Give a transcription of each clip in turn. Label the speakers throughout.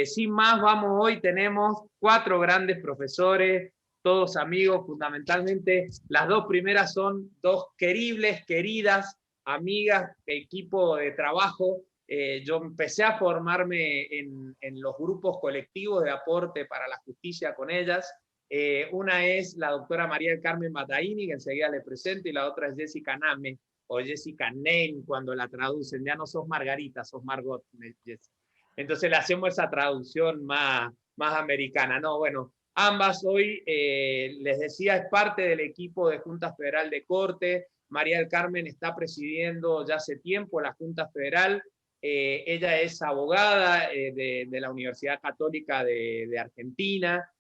Speaker 1: Sin más, vamos hoy, tenemos 4 grandes profesores, todos amigos, fundamentalmente. Las 2 primeras son 2 queribles, queridas amigas, equipo de trabajo. Yo empecé a formarme en los grupos colectivos de aporte para la justicia con ellas. Una es la doctora María del Carmen Mataini, que enseguida le presento, y la otra es Jessica Name, o Jessica Name cuando la traducen. Ya no sos Margarita, sos Margot, Jessica. Entonces le hacemos esa traducción más americana. No, bueno, ambas hoy, les decía, es parte del equipo de Junta Federal de Corte. María del Carmen está presidiendo ya hace tiempo la Junta Federal. Ella es abogada de la Universidad Católica de Argentina.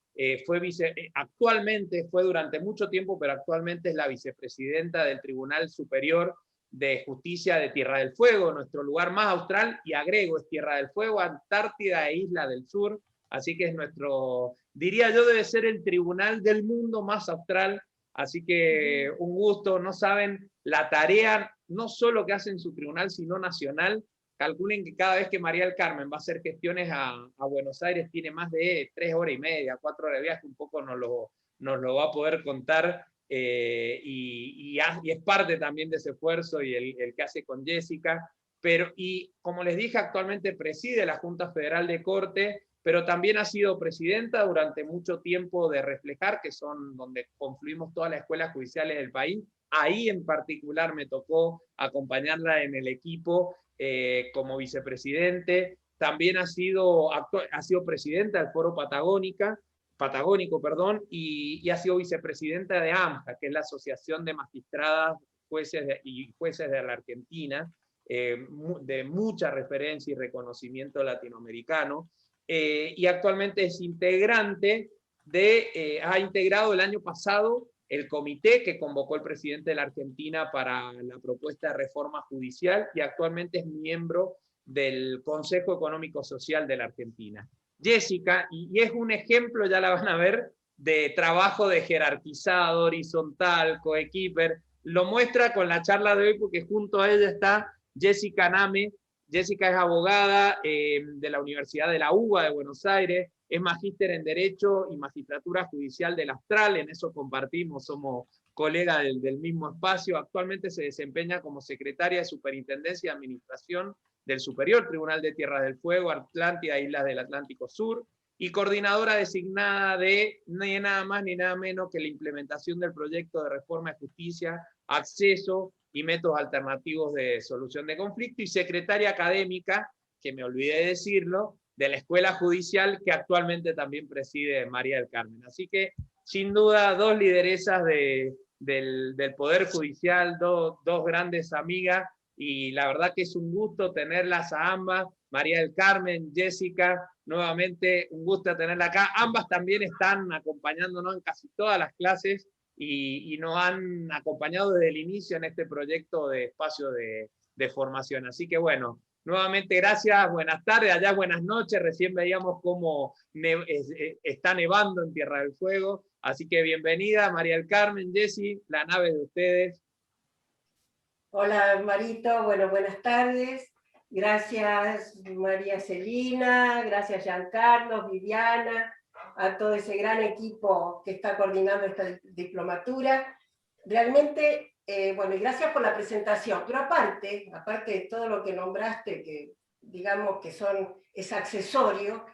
Speaker 1: Actualmente fue durante mucho tiempo, pero actualmente es la vicepresidenta del Tribunal Superior de Justicia de Tierra del Fuego, nuestro lugar más austral, y agrego, es Tierra del Fuego, Antártida e Isla del Sur, así que es nuestro, diría yo, debe ser el tribunal del mundo más austral, así que un gusto. No saben la tarea, no solo que hacen su tribunal, sino nacional. Calculen que cada vez que María del Carmen va a hacer gestiones a Buenos Aires tiene más de 3 horas y media, 4 horas de viaje, un poco nos lo va a poder contar. Y es parte también de ese esfuerzo y el que hace con Jessica. Y como les dije, actualmente preside la Junta Federal de Corte, pero también ha sido presidenta durante mucho tiempo de Reflejar, que son donde confluimos todas las escuelas judiciales del país. Ahí en particular me tocó acompañarla en el equipo como vicepresidente. También ha sido presidenta del Foro Patagónico, y ha sido vicepresidenta de AMJA, que es la Asociación de Magistradas y Jueces de la Argentina, de mucha referencia y reconocimiento latinoamericano, y actualmente es integrante ha integrado el año pasado el comité que convocó el presidente de la Argentina para la propuesta de reforma judicial, y actualmente es miembro del Consejo Económico Social de la Argentina. Jessica, y es un ejemplo, ya la van a ver, de trabajo de jerarquizado, horizontal, coequiper. Lo muestra con la charla de hoy porque junto a ella está Jessica Name. Jessica es abogada de la Universidad de la UBA de Buenos Aires, es magíster en Derecho y Magistratura Judicial del Astral, en eso compartimos, somos colegas del mismo espacio. Actualmente se desempeña como secretaria de Superintendencia y Administración del Superior Tribunal de Tierra del Fuego, Atlántida e Islas del Atlántico Sur, y coordinadora designada de ni nada más ni nada menos que la implementación del proyecto de reforma de justicia, acceso y métodos alternativos de solución de conflicto, y secretaria académica, que me olvidé de decirlo, de la Escuela Judicial, que actualmente también preside María del Carmen. Así que, sin duda, 2 lideresas del Poder Judicial, dos grandes amigas, y la verdad que es un gusto tenerlas a ambas. María del Carmen, Jessica, nuevamente un gusto tenerla acá. Ambas también están acompañándonos en casi todas las clases y nos han acompañado desde el inicio en este proyecto de espacio de formación. Así que bueno, nuevamente gracias, buenas tardes, allá buenas noches. Recién veíamos cómo está nevando en Tierra del Fuego. Así que bienvenida, María del Carmen, Jessy, la nave de ustedes.
Speaker 2: Hola Marito, bueno, buenas tardes. Gracias María Celina, gracias Giancarlo, Viviana, a todo ese gran equipo que está coordinando esta diplomatura. Realmente, bueno, y gracias por la presentación. Pero aparte de todo lo que nombraste, que digamos que es accesorio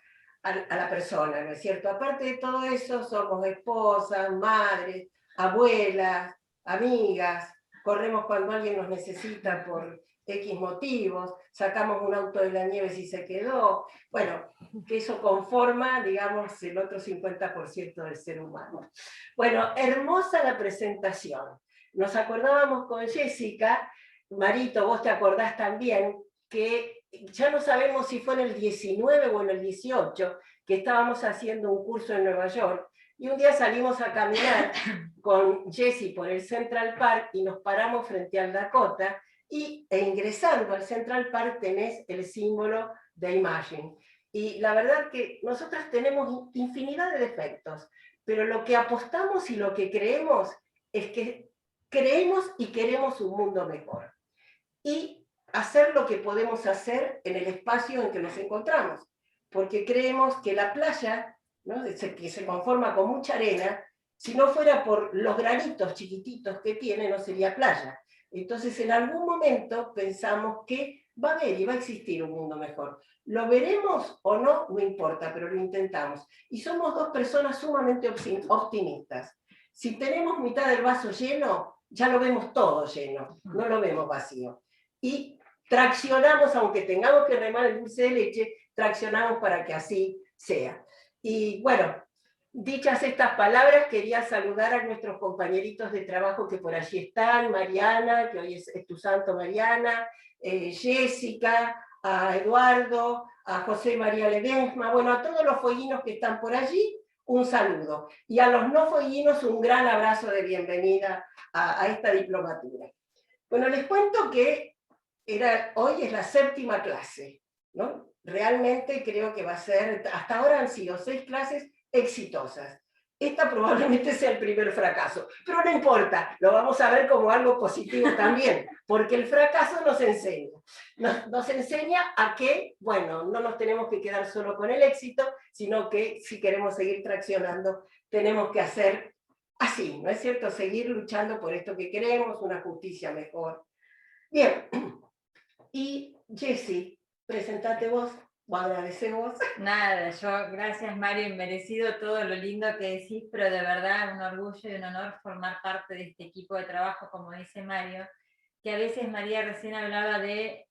Speaker 2: a la persona, ¿no es cierto? Aparte de todo eso, somos esposas, madres, abuelas, amigas, corremos cuando alguien nos necesita por X motivos, sacamos un auto de la nieve si se quedó, bueno, que eso conforma, digamos, el otro 50% del ser humano. Bueno, hermosa la presentación. Nos acordábamos con Jessica, Marito, vos te acordás también, que ya no sabemos si fue en el 19 o en el 18, que estábamos haciendo un curso en Nueva York, y un día salimos a caminar con Jessy por el Central Park y nos paramos frente al Dakota, e ingresando al Central Park tenés el símbolo de Imagine. Y la verdad que nosotros tenemos infinidad de defectos, pero lo que apostamos y lo que creemos es que creemos y queremos un mundo mejor. Y hacer lo que podemos hacer en el espacio en que nos encontramos. porque creemos que la playa, ¿no?, que se conforma con mucha arena, si no fuera por los granitos chiquititos que tiene, no sería playa. Entonces, en algún momento pensamos que va a haber y va a existir un mundo mejor. ¿Lo veremos o no? No importa, pero lo intentamos. Y somos dos personas sumamente optimistas. Si tenemos mitad del vaso lleno, ya lo vemos todo lleno, no lo vemos vacío. Y traccionamos, aunque tengamos que remar el dulce de leche, traccionamos para que así sea. Y bueno, dichas estas palabras, quería saludar a nuestros compañeritos de trabajo que por allí están, Mariana, que hoy es tu santo Mariana, Jessica, a Eduardo, a José María Ledesma, bueno, a todos los fueguinos que están por allí, un saludo. Y a los no fueguinos un gran abrazo de bienvenida a esta diplomatura. Bueno, les cuento que hoy es la 7ª clase, ¿no? Realmente creo que va a ser, hasta ahora han sido 6 clases exitosas. Esta probablemente sea el primer fracaso, pero no importa, lo vamos a ver como algo positivo también, porque el fracaso nos enseña. Nos enseña a que, bueno, no nos tenemos que quedar solo con el éxito, sino que si queremos seguir traccionando, tenemos que hacer así, ¿no es cierto? Seguir luchando por esto que queremos, una justicia mejor. Bien, y Jessy, presentate vos. O agradecemos.
Speaker 3: Nada, gracias Mario, inmerecido todo lo lindo que decís, pero de verdad un orgullo y un honor formar parte de este equipo de trabajo, como dice Mario, que a veces María recién hablaba de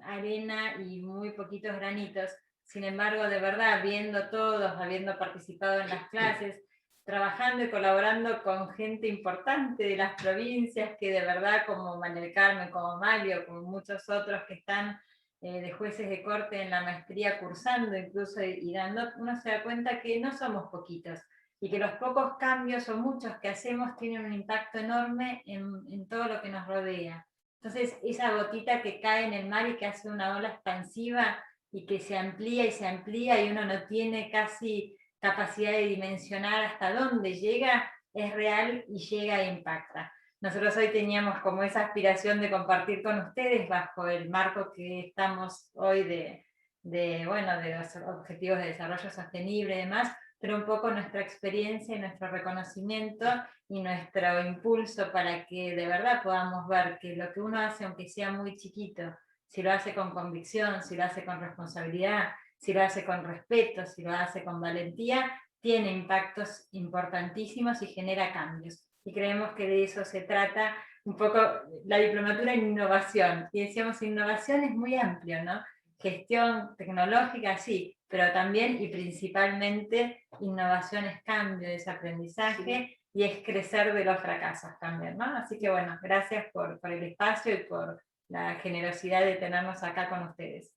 Speaker 3: arena y muy poquitos granitos, sin embargo, de verdad, viendo todos, habiendo participado en las clases, trabajando y colaborando con gente importante de las provincias, que de verdad, como María del Carmen, como Mario, como muchos otros que están de jueces de corte en la maestría cursando incluso y dando, uno se da cuenta que no somos poquitos y que los pocos cambios o muchos que hacemos tienen un impacto enorme en todo lo que nos rodea. Entonces esa gotita que cae en el mar y que hace una ola expansiva y que se amplía y uno no tiene casi capacidad de dimensionar hasta dónde llega, es real y llega e impacta. Nosotros hoy teníamos como esa aspiración de compartir con ustedes bajo el marco que estamos hoy de los objetivos de desarrollo sostenible y demás, pero un poco nuestra experiencia y nuestro reconocimiento y nuestro impulso para que de verdad podamos ver que lo que uno hace, aunque sea muy chiquito, si lo hace con convicción, si lo hace con responsabilidad, si lo hace con respeto, si lo hace con valentía, tiene impactos importantísimos y genera cambios. Y creemos que de eso se trata un poco la diplomatura en innovación. Y decíamos, innovación es muy amplio, ¿no? Gestión tecnológica, sí, pero también y principalmente innovación es cambio, es aprendizaje, sí, y es crecer de los fracasos también, ¿no? Así que bueno, gracias por el espacio y por la generosidad de tenernos acá con ustedes.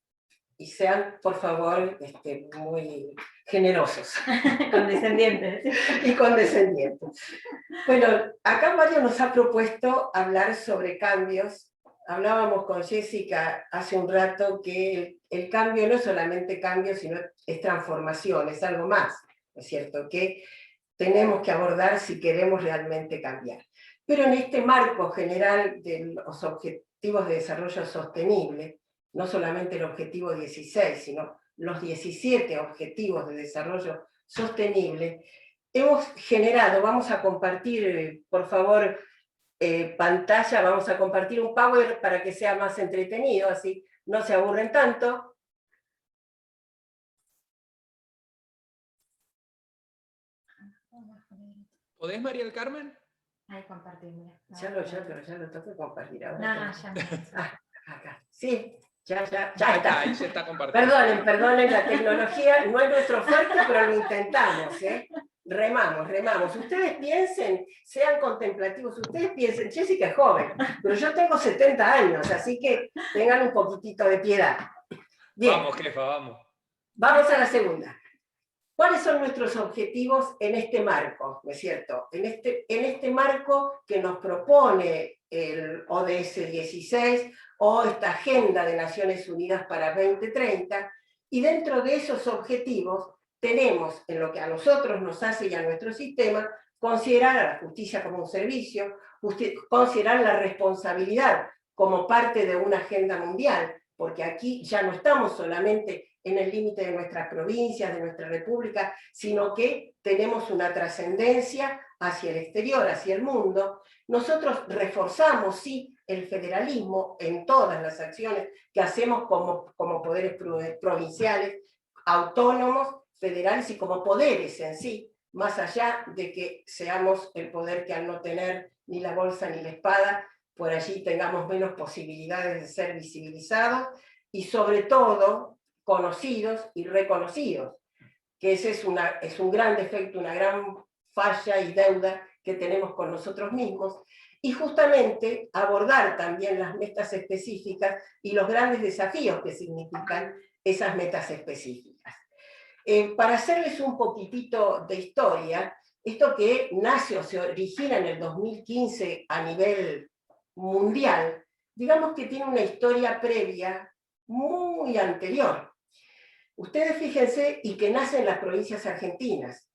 Speaker 2: Y sean, por favor, muy generosos.
Speaker 3: Condescendientes.
Speaker 2: Y condescendientes. Bueno, acá Mario nos ha propuesto hablar sobre cambios. Hablábamos con Jessica hace un rato que el cambio no es solamente cambio, sino es transformación, es algo más, ¿no es cierto? Que tenemos que abordar si queremos realmente cambiar. Pero en este marco general de los objetivos de desarrollo sostenible, no solamente el objetivo 16, sino los 17 objetivos de desarrollo sostenible, hemos generado, vamos a compartir, por favor, pantalla, vamos a compartir un Power para que sea más entretenido, así no se aburren tanto.
Speaker 1: ¿Podés, María del Carmen?
Speaker 3: Ahí compartimos.
Speaker 2: Ya lo tengo que compartir ahora.
Speaker 3: No, ya no.
Speaker 2: Acá. Sí, ya está.
Speaker 1: Ahí se está compartiendo.
Speaker 2: Perdonen, la tecnología no es nuestro fuerte, pero lo intentamos, ¿eh? Remamos. Ustedes piensen, sean contemplativos, ustedes piensen, Jessica es joven, pero yo tengo 70 años, así que tengan un poquitito de piedad. Bien.
Speaker 1: Vamos, jefa, vamos.
Speaker 2: Vamos a la segunda. ¿Cuáles son nuestros objetivos en este marco? ¿No es cierto? En este marco que nos propone el ODS 16 o esta Agenda de Naciones Unidas para 2030, y dentro de esos objetivos tenemos, en lo que a nosotros nos hace y a nuestro sistema, considerar a la justicia como un servicio, considerar la responsabilidad como parte de una agenda mundial, porque aquí ya no estamos solamente en el límite de nuestras provincias, de nuestra república, sino que tenemos una trascendencia hacia el exterior, hacia el mundo. Nosotros reforzamos, sí, el federalismo en todas las acciones que hacemos como poderes provinciales, autónomos, federales y como poderes en sí, más allá de que seamos el poder que al no tener ni la bolsa ni la espada, por allí tengamos menos posibilidades de ser visibilizados y sobre todo conocidos y reconocidos, que ese es un gran defecto, una gran falla y deuda que tenemos con nosotros mismos, y justamente abordar también las metas específicas y los grandes desafíos que significan esas metas específicas. Para hacerles un poquitito de historia, esto que nace o se origina en el 2015 a nivel mundial, digamos que tiene una historia previa muy anterior. Ustedes fíjense, y que nace en las provincias argentinas.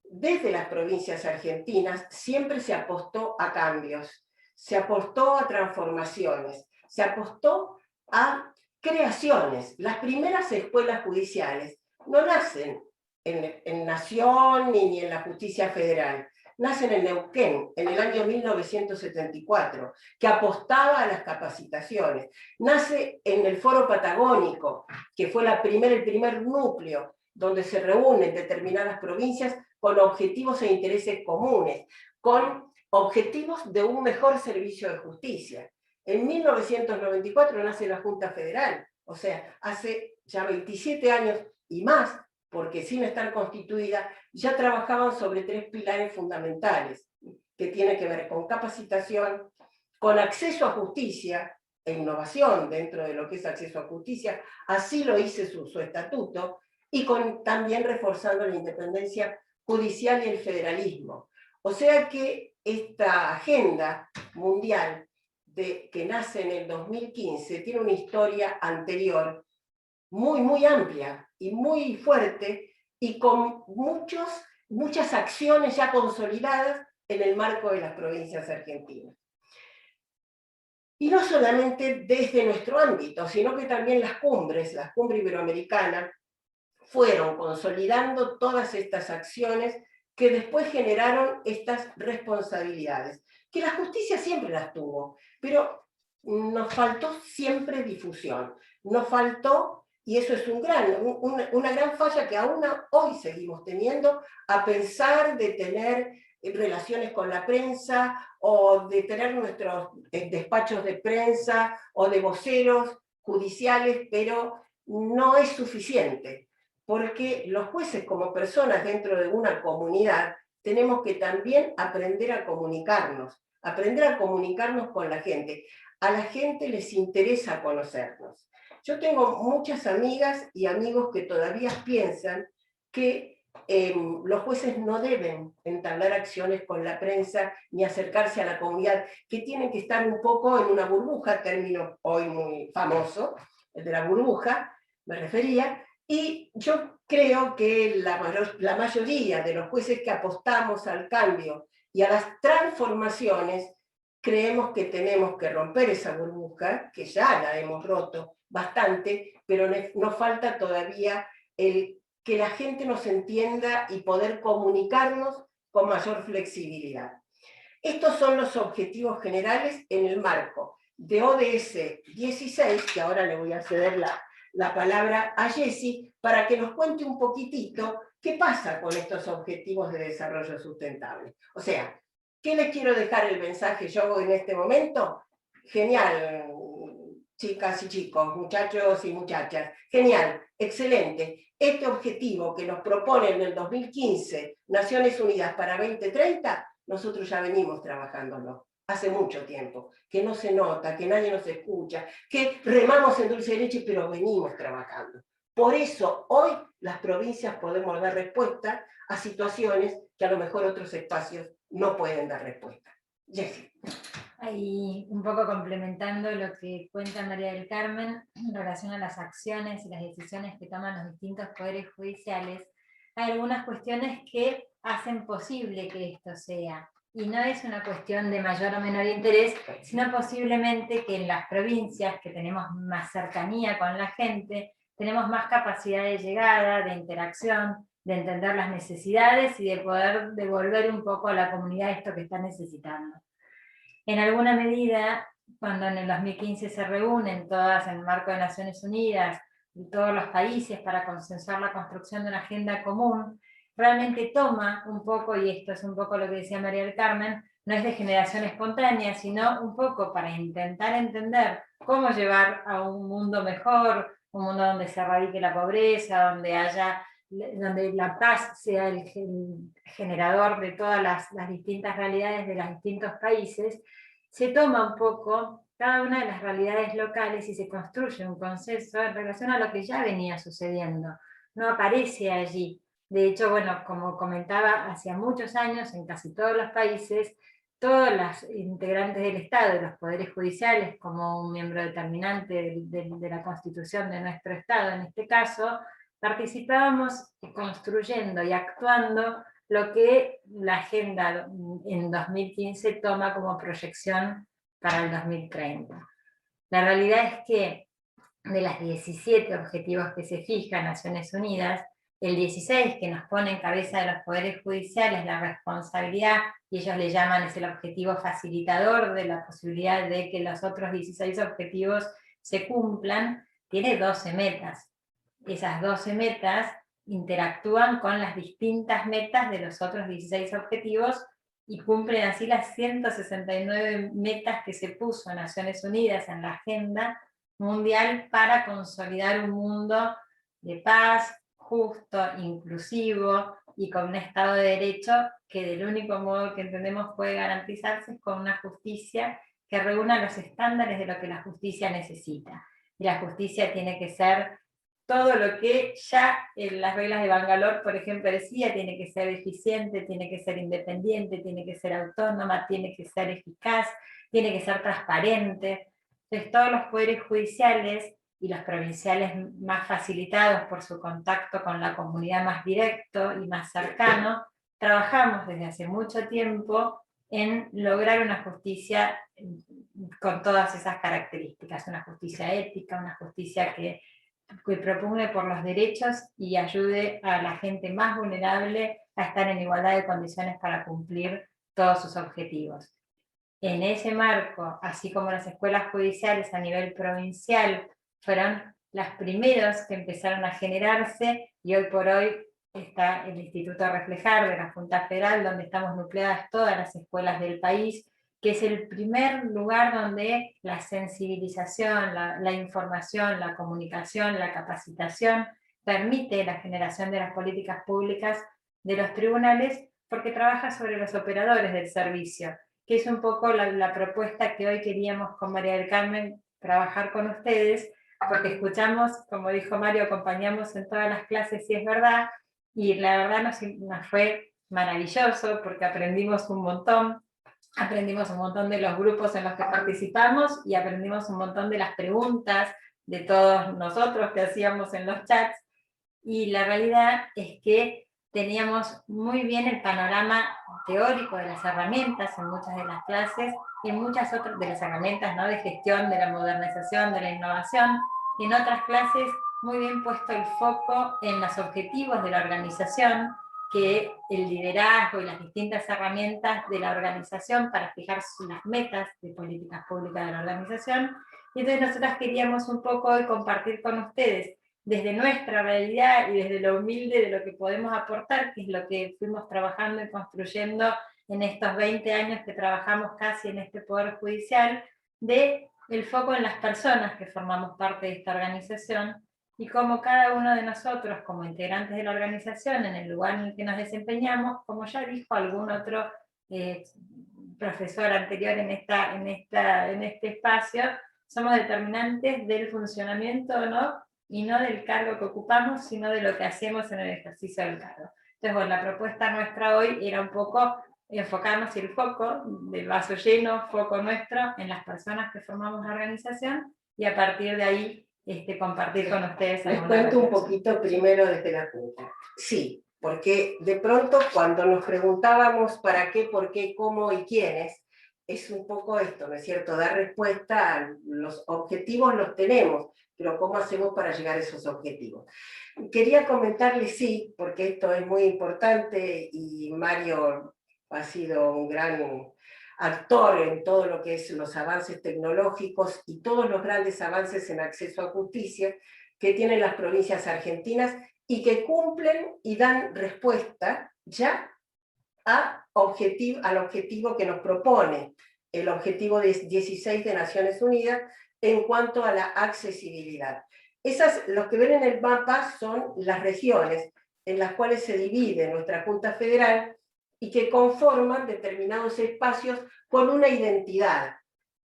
Speaker 2: Desde las provincias argentinas siempre se apostó a cambios, se apostó a transformaciones, se apostó a creaciones. Las primeras escuelas judiciales no nacen en Nación ni en la justicia federal, nacen en Neuquén, en el año 1974, que apostaba a las capacitaciones. Nace en el Foro Patagónico, que fue el primer núcleo donde se reúnen determinadas provincias con objetivos e intereses comunes, con objetivos de un mejor servicio de justicia. En 1994 nace la Junta Federal, o sea, hace ya 27 años y más, porque sin estar constituida, ya trabajaban sobre 3 pilares fundamentales, que tienen que ver con capacitación, con acceso a justicia e innovación dentro de lo que es acceso a justicia, así lo dice su estatuto, y también reforzando la independencia judicial y el federalismo. O sea que esta agenda mundial que nace en el 2015 tiene una historia anterior muy amplia y muy fuerte y con muchas acciones ya consolidadas en el marco de las provincias argentinas. Y no solamente desde nuestro ámbito, sino que también la cumbre iberoamericana, fueron consolidando todas estas acciones que después generaron estas responsabilidades, que la justicia siempre las tuvo, pero nos faltó siempre difusión, nos faltó, y eso es una gran falla que aún hoy seguimos teniendo, a pensar de tener relaciones con la prensa, o de tener nuestros despachos de prensa, o de voceros judiciales, pero no es suficiente. Porque los jueces, como personas dentro de una comunidad, tenemos que también aprender a comunicarnos con la gente. A la gente les interesa conocernos. Yo tengo muchas amigas y amigos que todavía piensan que los jueces no deben entablar acciones con la prensa ni acercarse a la comunidad, que tienen que estar un poco en una burbuja, término hoy muy famoso, el de la burbuja, me refería. Y yo creo que la mayoría de los jueces que apostamos al cambio y a las transformaciones, creemos que tenemos que romper esa burbuja, que ya la hemos roto bastante, pero nos falta todavía que la gente nos entienda y poder comunicarnos con mayor flexibilidad. Estos son los objetivos generales en el marco de ODS 16, que ahora le voy a ceder la palabra a Jessy, para que nos cuente un poquitito qué pasa con estos objetivos de desarrollo sustentable. O sea, ¿qué les quiero dejar el mensaje yo en este momento? Genial, chicas y chicos, muchachos y muchachas, genial, excelente. Este objetivo que nos propone en el 2015 Naciones Unidas para 2030, nosotros ya venimos trabajándolo hace mucho tiempo, que no se nota, que nadie nos escucha, que remamos en dulce de leche, pero venimos trabajando. Por eso hoy las provincias podemos dar respuesta a situaciones que a lo mejor otros espacios no pueden dar respuesta. Jessy.
Speaker 3: Ahí, un poco complementando lo que cuenta María del Carmen en relación a las acciones y las decisiones que toman los distintos poderes judiciales, hay algunas cuestiones que hacen posible que esto sea. Y no es una cuestión de mayor o menor interés, sino posiblemente que en las provincias, que tenemos más cercanía con la gente, tenemos más capacidad de llegada, de interacción, de entender las necesidades y de poder devolver un poco a la comunidad esto que está necesitando. En alguna medida, cuando en el 2015 se reúnen todas en el marco de Naciones Unidas, todos los países para consensuar la construcción de una agenda común, realmente toma un poco, y esto es un poco lo que decía María del Carmen, no es de generación espontánea, sino un poco para intentar entender cómo llevar a un mundo mejor, un mundo donde se erradique la pobreza, donde la paz sea el generador de todas las distintas realidades de los distintos países. Se toma un poco cada una de las realidades locales y se construye un consenso en relación a lo que ya venía sucediendo. No aparece allí. De hecho, bueno, como comentaba, hacía muchos años en casi todos los países, todas las integrantes del Estado y los poderes judiciales, como un miembro determinante de la Constitución de nuestro Estado, en este caso, participábamos construyendo y actuando lo que la agenda en 2015 toma como proyección para el 2030. La realidad es que de las 17 objetivos que se fijan Naciones Unidas, el 16 que nos pone en cabeza de los poderes judiciales la responsabilidad, y ellos le llaman, es el objetivo facilitador de la posibilidad de que los otros 16 objetivos se cumplan, tiene 12 metas. Esas 12 metas interactúan con las distintas metas de los otros 16 objetivos y cumplen así las 169 metas que se puso Naciones Unidas en la agenda mundial para consolidar un mundo de paz, justo, inclusivo y con un Estado de Derecho que del único modo que entendemos puede garantizarse es con una justicia que reúna los estándares de lo que la justicia necesita. Y la justicia tiene que ser todo lo que ya en las reglas de Bangalore, por ejemplo, decía, tiene que ser eficiente, tiene que ser independiente, tiene que ser autónoma, tiene que ser eficaz, tiene que ser transparente. Entonces todos los poderes judiciales y los provinciales más facilitados por su contacto con la comunidad más directo y más cercano, trabajamos desde hace mucho tiempo en lograr una justicia con todas esas características, una justicia ética, una justicia que propugne por los derechos y ayude a la gente más vulnerable a estar en igualdad de condiciones para cumplir todos sus objetivos. En ese marco, así como las escuelas judiciales a nivel provincial fueron las primeras que empezaron a generarse, y hoy por hoy está el Instituto Reflejar de la Junta Federal, donde estamos nucleadas todas las escuelas del país, que es el primer lugar donde la sensibilización, la información, la comunicación, la capacitación permite la generación de las políticas públicas de los tribunales, porque trabaja sobre los operadores del servicio, que es un poco la propuesta que hoy queríamos con María del Carmen trabajar con ustedes, porque escuchamos, como dijo Mario, acompañamos en todas las clases, y es verdad, y la verdad nos fue maravilloso, porque aprendimos un montón de los grupos en los que participamos, y aprendimos un montón de las preguntas de todos nosotros que hacíamos en los chats, y la realidad es que teníamos muy bien el panorama teórico de las herramientas en muchas de las clases, y en muchas otras de las herramientas, ¿no?, de gestión, de la modernización, de la innovación, y en otras clases muy bien puesto el foco en los objetivos de la organización, que el liderazgo y las distintas herramientas de la organización para fijar las metas de políticas públicas de la organización. Y entonces nosotras queríamos un poco hoy compartir con ustedes desde nuestra realidad y desde lo humilde de lo que podemos aportar, que es lo que fuimos trabajando y construyendo en estos 20 años que trabajamos casi en este Poder Judicial, de el foco en las personas que formamos parte de esta organización, y cómo cada uno de nosotros, como integrantes de la organización, en el lugar en el que nos desempeñamos, como ya dijo algún otro profesor anterior en este espacio, somos determinantes del funcionamiento, ¿no?, y no del cargo que ocupamos, sino de lo que hacemos en el ejercicio del cargo. Entonces, bueno, la propuesta nuestra hoy era un poco enfocarnos el foco del vaso lleno, foco nuestro, en las personas que formamos la organización, y a partir de ahí compartir con ustedes.
Speaker 2: Les cuento un poquito primero desde la Junta. Sí, porque de pronto cuando nos preguntábamos para qué, por qué, cómo y quiénes, es un poco esto, ¿no es cierto? Dar respuesta a los objetivos, los tenemos, pero ¿cómo hacemos para llegar a esos objetivos? Quería comentarles, sí, porque esto es muy importante y Mario ha sido un gran actor en todo lo que es los avances tecnológicos y todos los grandes avances en acceso a justicia que tienen las provincias argentinas y que cumplen y dan respuesta ya al objetivo que nos propone el objetivo 16 de Naciones Unidas en cuanto a la accesibilidad. Los que ven en el mapa son las regiones en las cuales se divide nuestra Junta Federal y que conforman determinados espacios con una identidad.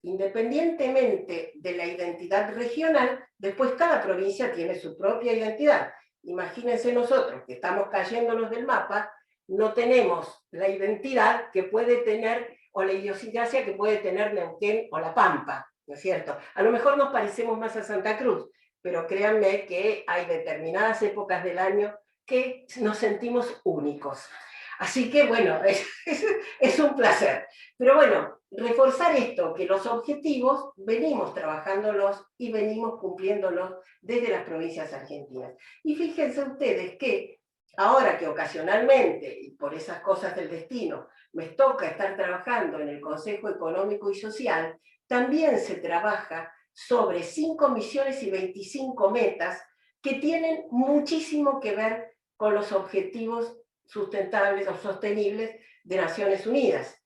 Speaker 2: Independientemente de la identidad regional, después cada provincia tiene su propia identidad. Imagínense nosotros que estamos cayéndonos del mapa, no tenemos la identidad que puede tener, o la idiosincrasia que puede tener Neuquén o La Pampa, ¿no es cierto? A lo mejor nos parecemos más a Santa Cruz, pero créanme que hay determinadas épocas del año que nos sentimos únicos. Así que bueno, es un placer. Pero bueno, reforzar esto, que los objetivos venimos trabajándolos y venimos cumpliéndolos desde las provincias argentinas. Y fíjense ustedes que ahora que ocasionalmente, y por esas cosas del destino, me toca estar trabajando en el Consejo Económico y Social, también se trabaja sobre 5 misiones y 25 metas que tienen muchísimo que ver con los objetivos sustentables o sostenibles de Naciones Unidas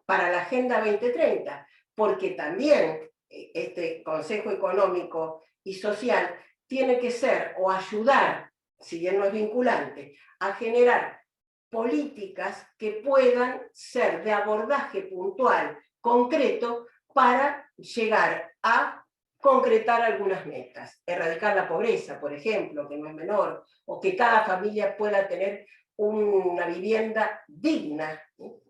Speaker 2: para la Agenda 2030, porque también este Consejo Económico y Social tiene que ser o ayudar, si bien no es vinculante, a generar políticas que puedan ser de abordaje puntual, concreto, para llegar a concretar algunas metas. Erradicar la pobreza, por ejemplo, que no es menor, o que cada familia pueda tener una vivienda digna,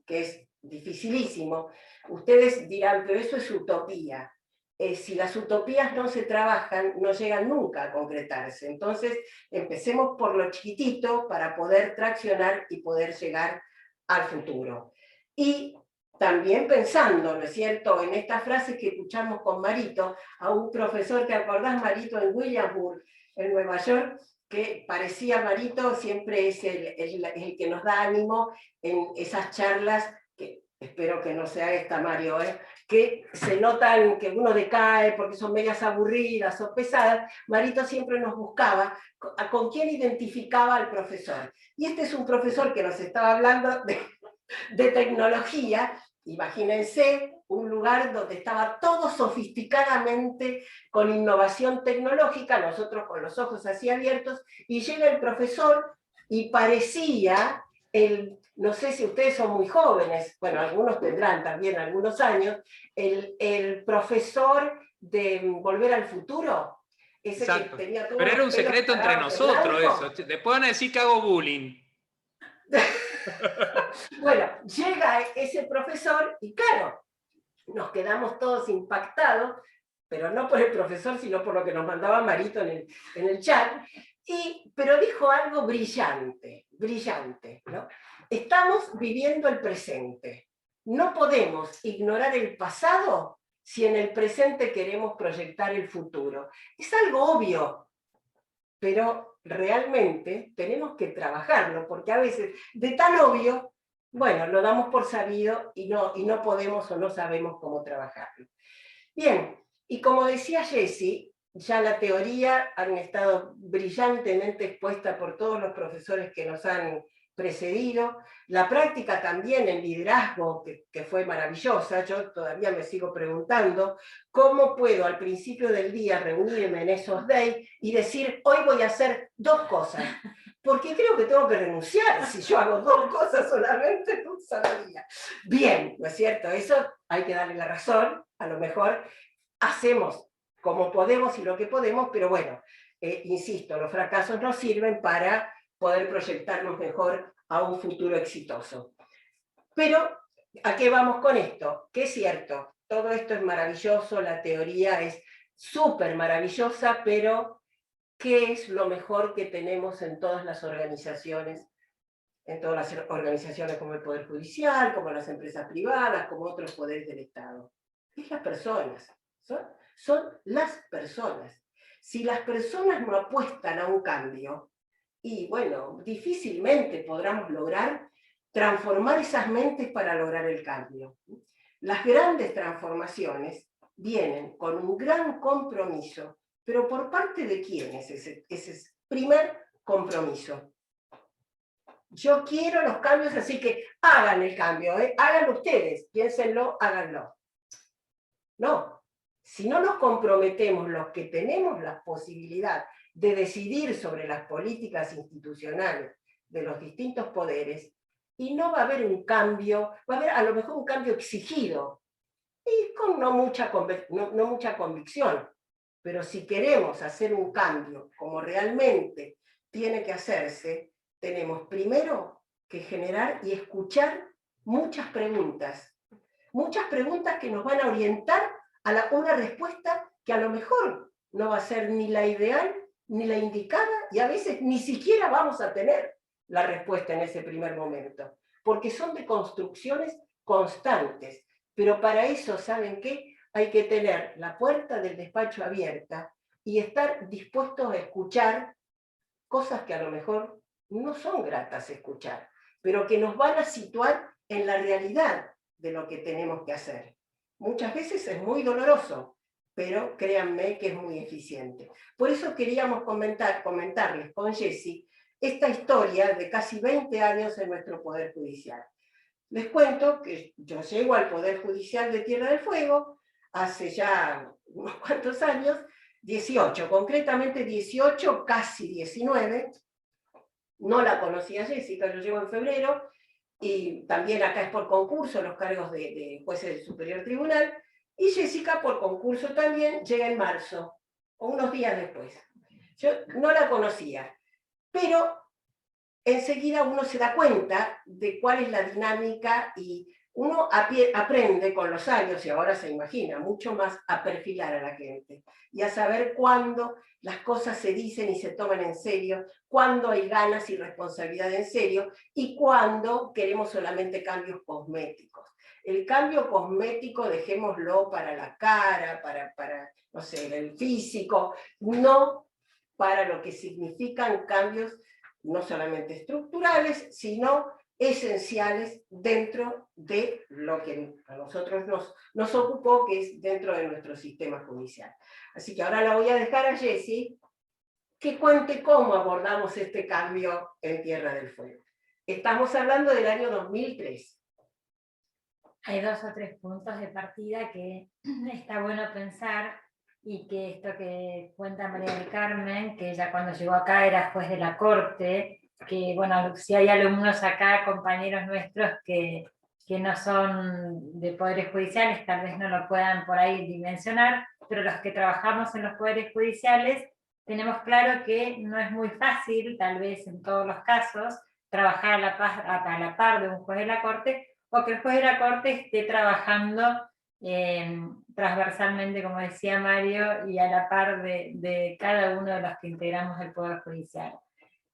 Speaker 2: que es dificilísimo. Ustedes dirán, pero eso es utopía. Si las utopías no se trabajan, no llegan nunca a concretarse. Entonces, empecemos por lo chiquitito para poder traccionar y poder llegar al futuro. Y también pensando, ¿no es cierto?, en estas frases que escuchamos con Marito, a un profesor, ¿te acordás, Marito, en Williamsburg, en Nueva York? Que parecía, Marito, siempre es el que nos da ánimo en esas charlas, que espero que no sea esta, Mario, que se notan que uno decae porque son medias aburridas o pesadas. Marito siempre nos buscaba con quién identificaba al profesor. Y este es un profesor que nos estaba hablando de tecnología. Imagínense un lugar donde estaba todo sofisticadamente con innovación tecnológica, nosotros con los ojos así abiertos, y llega el profesor y parecía no sé si ustedes son muy jóvenes, bueno, algunos tendrán también algunos años, el profesor de Volver al Futuro, ese
Speaker 1: Exacto.
Speaker 2: que tenía todo.
Speaker 1: Pero era un secreto entre nosotros eso. Después van a decir que hago bullying.
Speaker 2: Bueno, llega ese profesor y claro, nos quedamos todos impactados, pero no por el profesor, sino por lo que nos mandaba Marito en el chat, pero dijo algo brillante, ¿no? Estamos viviendo el presente. No podemos ignorar el pasado si en el presente queremos proyectar el futuro. Es algo obvio, pero realmente tenemos que trabajarlo, porque a veces de tan obvio, bueno, lo damos por sabido y no podemos o no sabemos cómo trabajarlo. Bien, y como decía Jessie, ya la teoría han estado brillantemente expuesta por todos los profesores que nos han precedido, la práctica también en liderazgo, que fue maravillosa. Yo todavía me sigo preguntando cómo puedo al principio del día reunirme en esos days y decir, hoy voy a hacer 2 cosas, porque creo que tengo que renunciar si yo hago 2 cosas solamente en un solo día. Bien, ¿no es cierto? Eso hay que darle la razón, a lo mejor hacemos como podemos y lo que podemos, pero bueno, insisto, los fracasos nos sirven para poder proyectarnos mejor a un futuro exitoso. Pero, ¿a qué vamos con esto? Que es cierto, todo esto es maravilloso, la teoría es súper maravillosa, pero ¿qué es lo mejor que tenemos en todas las organizaciones? En todas las organizaciones como el Poder Judicial, como las empresas privadas, como otros poderes del Estado. Es las personas, son las personas. si las personas no apuestan a un cambio, y bueno, difícilmente podremos lograr transformar esas mentes para lograr el cambio. Las grandes transformaciones vienen con un gran compromiso, pero ¿por parte de quién es ese primer compromiso? Yo quiero los cambios, así que hagan el cambio, háganlo ustedes, piénsenlo, háganlo. No, si no nos comprometemos los que tenemos la posibilidad de decidir sobre las políticas institucionales de los distintos poderes, y no va a haber un cambio, va a haber a lo mejor un cambio exigido, y con no mucha convicción, pero si queremos hacer un cambio como realmente tiene que hacerse, tenemos primero que generar y escuchar muchas preguntas que nos van a orientar a una respuesta que a lo mejor no va a ser ni la ideal ni la indicada, y a veces ni siquiera vamos a tener la respuesta en ese primer momento, porque son de construcciones constantes. Pero para eso, ¿saben qué? Hay que tener la puerta del despacho abierta y estar dispuestos a escuchar cosas que a lo mejor no son gratas escuchar, pero que nos van a situar en la realidad de lo que tenemos que hacer. Muchas veces es muy doloroso, pero créanme que es muy eficiente. Por eso queríamos comentarles con Jessy esta historia de casi 20 años en nuestro Poder Judicial. Les cuento que yo llego al Poder Judicial de Tierra del Fuego hace ya unos cuantos años, 18, concretamente 18, casi 19. No la conocía Jessica, yo llego en febrero, y también acá es por concurso los cargos de jueces del Superior Tribunal, y Jessica por concurso también llega en marzo, o unos días después. Yo no la conocía, pero enseguida uno se da cuenta de cuál es la dinámica y uno aprende con los años, y ahora se imagina, mucho más a perfilar a la gente y a saber cuándo las cosas se dicen y se toman en serio, cuándo hay ganas y responsabilidad en serio y cuándo queremos solamente cambios cosméticos. El cambio cosmético dejémoslo para la cara, para no sé, el físico, no para lo que significan cambios no solamente estructurales, sino esenciales dentro de lo que a nosotros nos ocupó, que es dentro de nuestro sistema judicial. Así que ahora la voy a dejar a Jessy que cuente cómo abordamos este cambio en Tierra del Fuego. Estamos hablando del año 2003.
Speaker 3: Hay 2 o 3 puntos de partida que está bueno pensar, y que esto que cuenta María del Carmen, que ella cuando llegó acá era juez de la Corte, que bueno, si hay alumnos acá, compañeros nuestros que no son de poderes judiciales, tal vez no lo puedan por ahí dimensionar, pero los que trabajamos en los poderes judiciales tenemos claro que no es muy fácil, tal vez en todos los casos, trabajar a la par de un juez de la Corte, o que el juez de la Corte esté trabajando transversalmente, como decía Mario, y a la par de cada uno de los que integramos el Poder Judicial.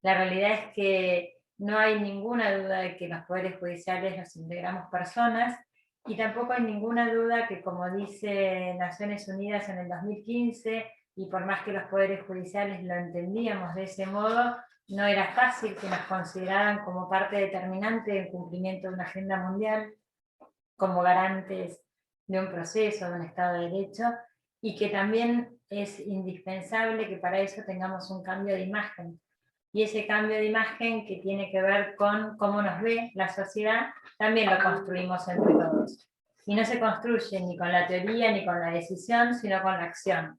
Speaker 3: La realidad es que no hay ninguna duda de que los poderes judiciales los integramos personas, y tampoco hay ninguna duda que, como dice Naciones Unidas en el 2015, y por más que los poderes judiciales lo entendíamos de ese modo, no era fácil que nos consideraran como parte determinante del cumplimiento de una agenda mundial, como garantes de un proceso, de un Estado de Derecho, y que también es indispensable que para eso tengamos un cambio de imagen. Y ese cambio de imagen, que tiene que ver con cómo nos ve la sociedad, también lo construimos entre todos. Y no se construye ni con la teoría ni con la decisión, sino con la acción.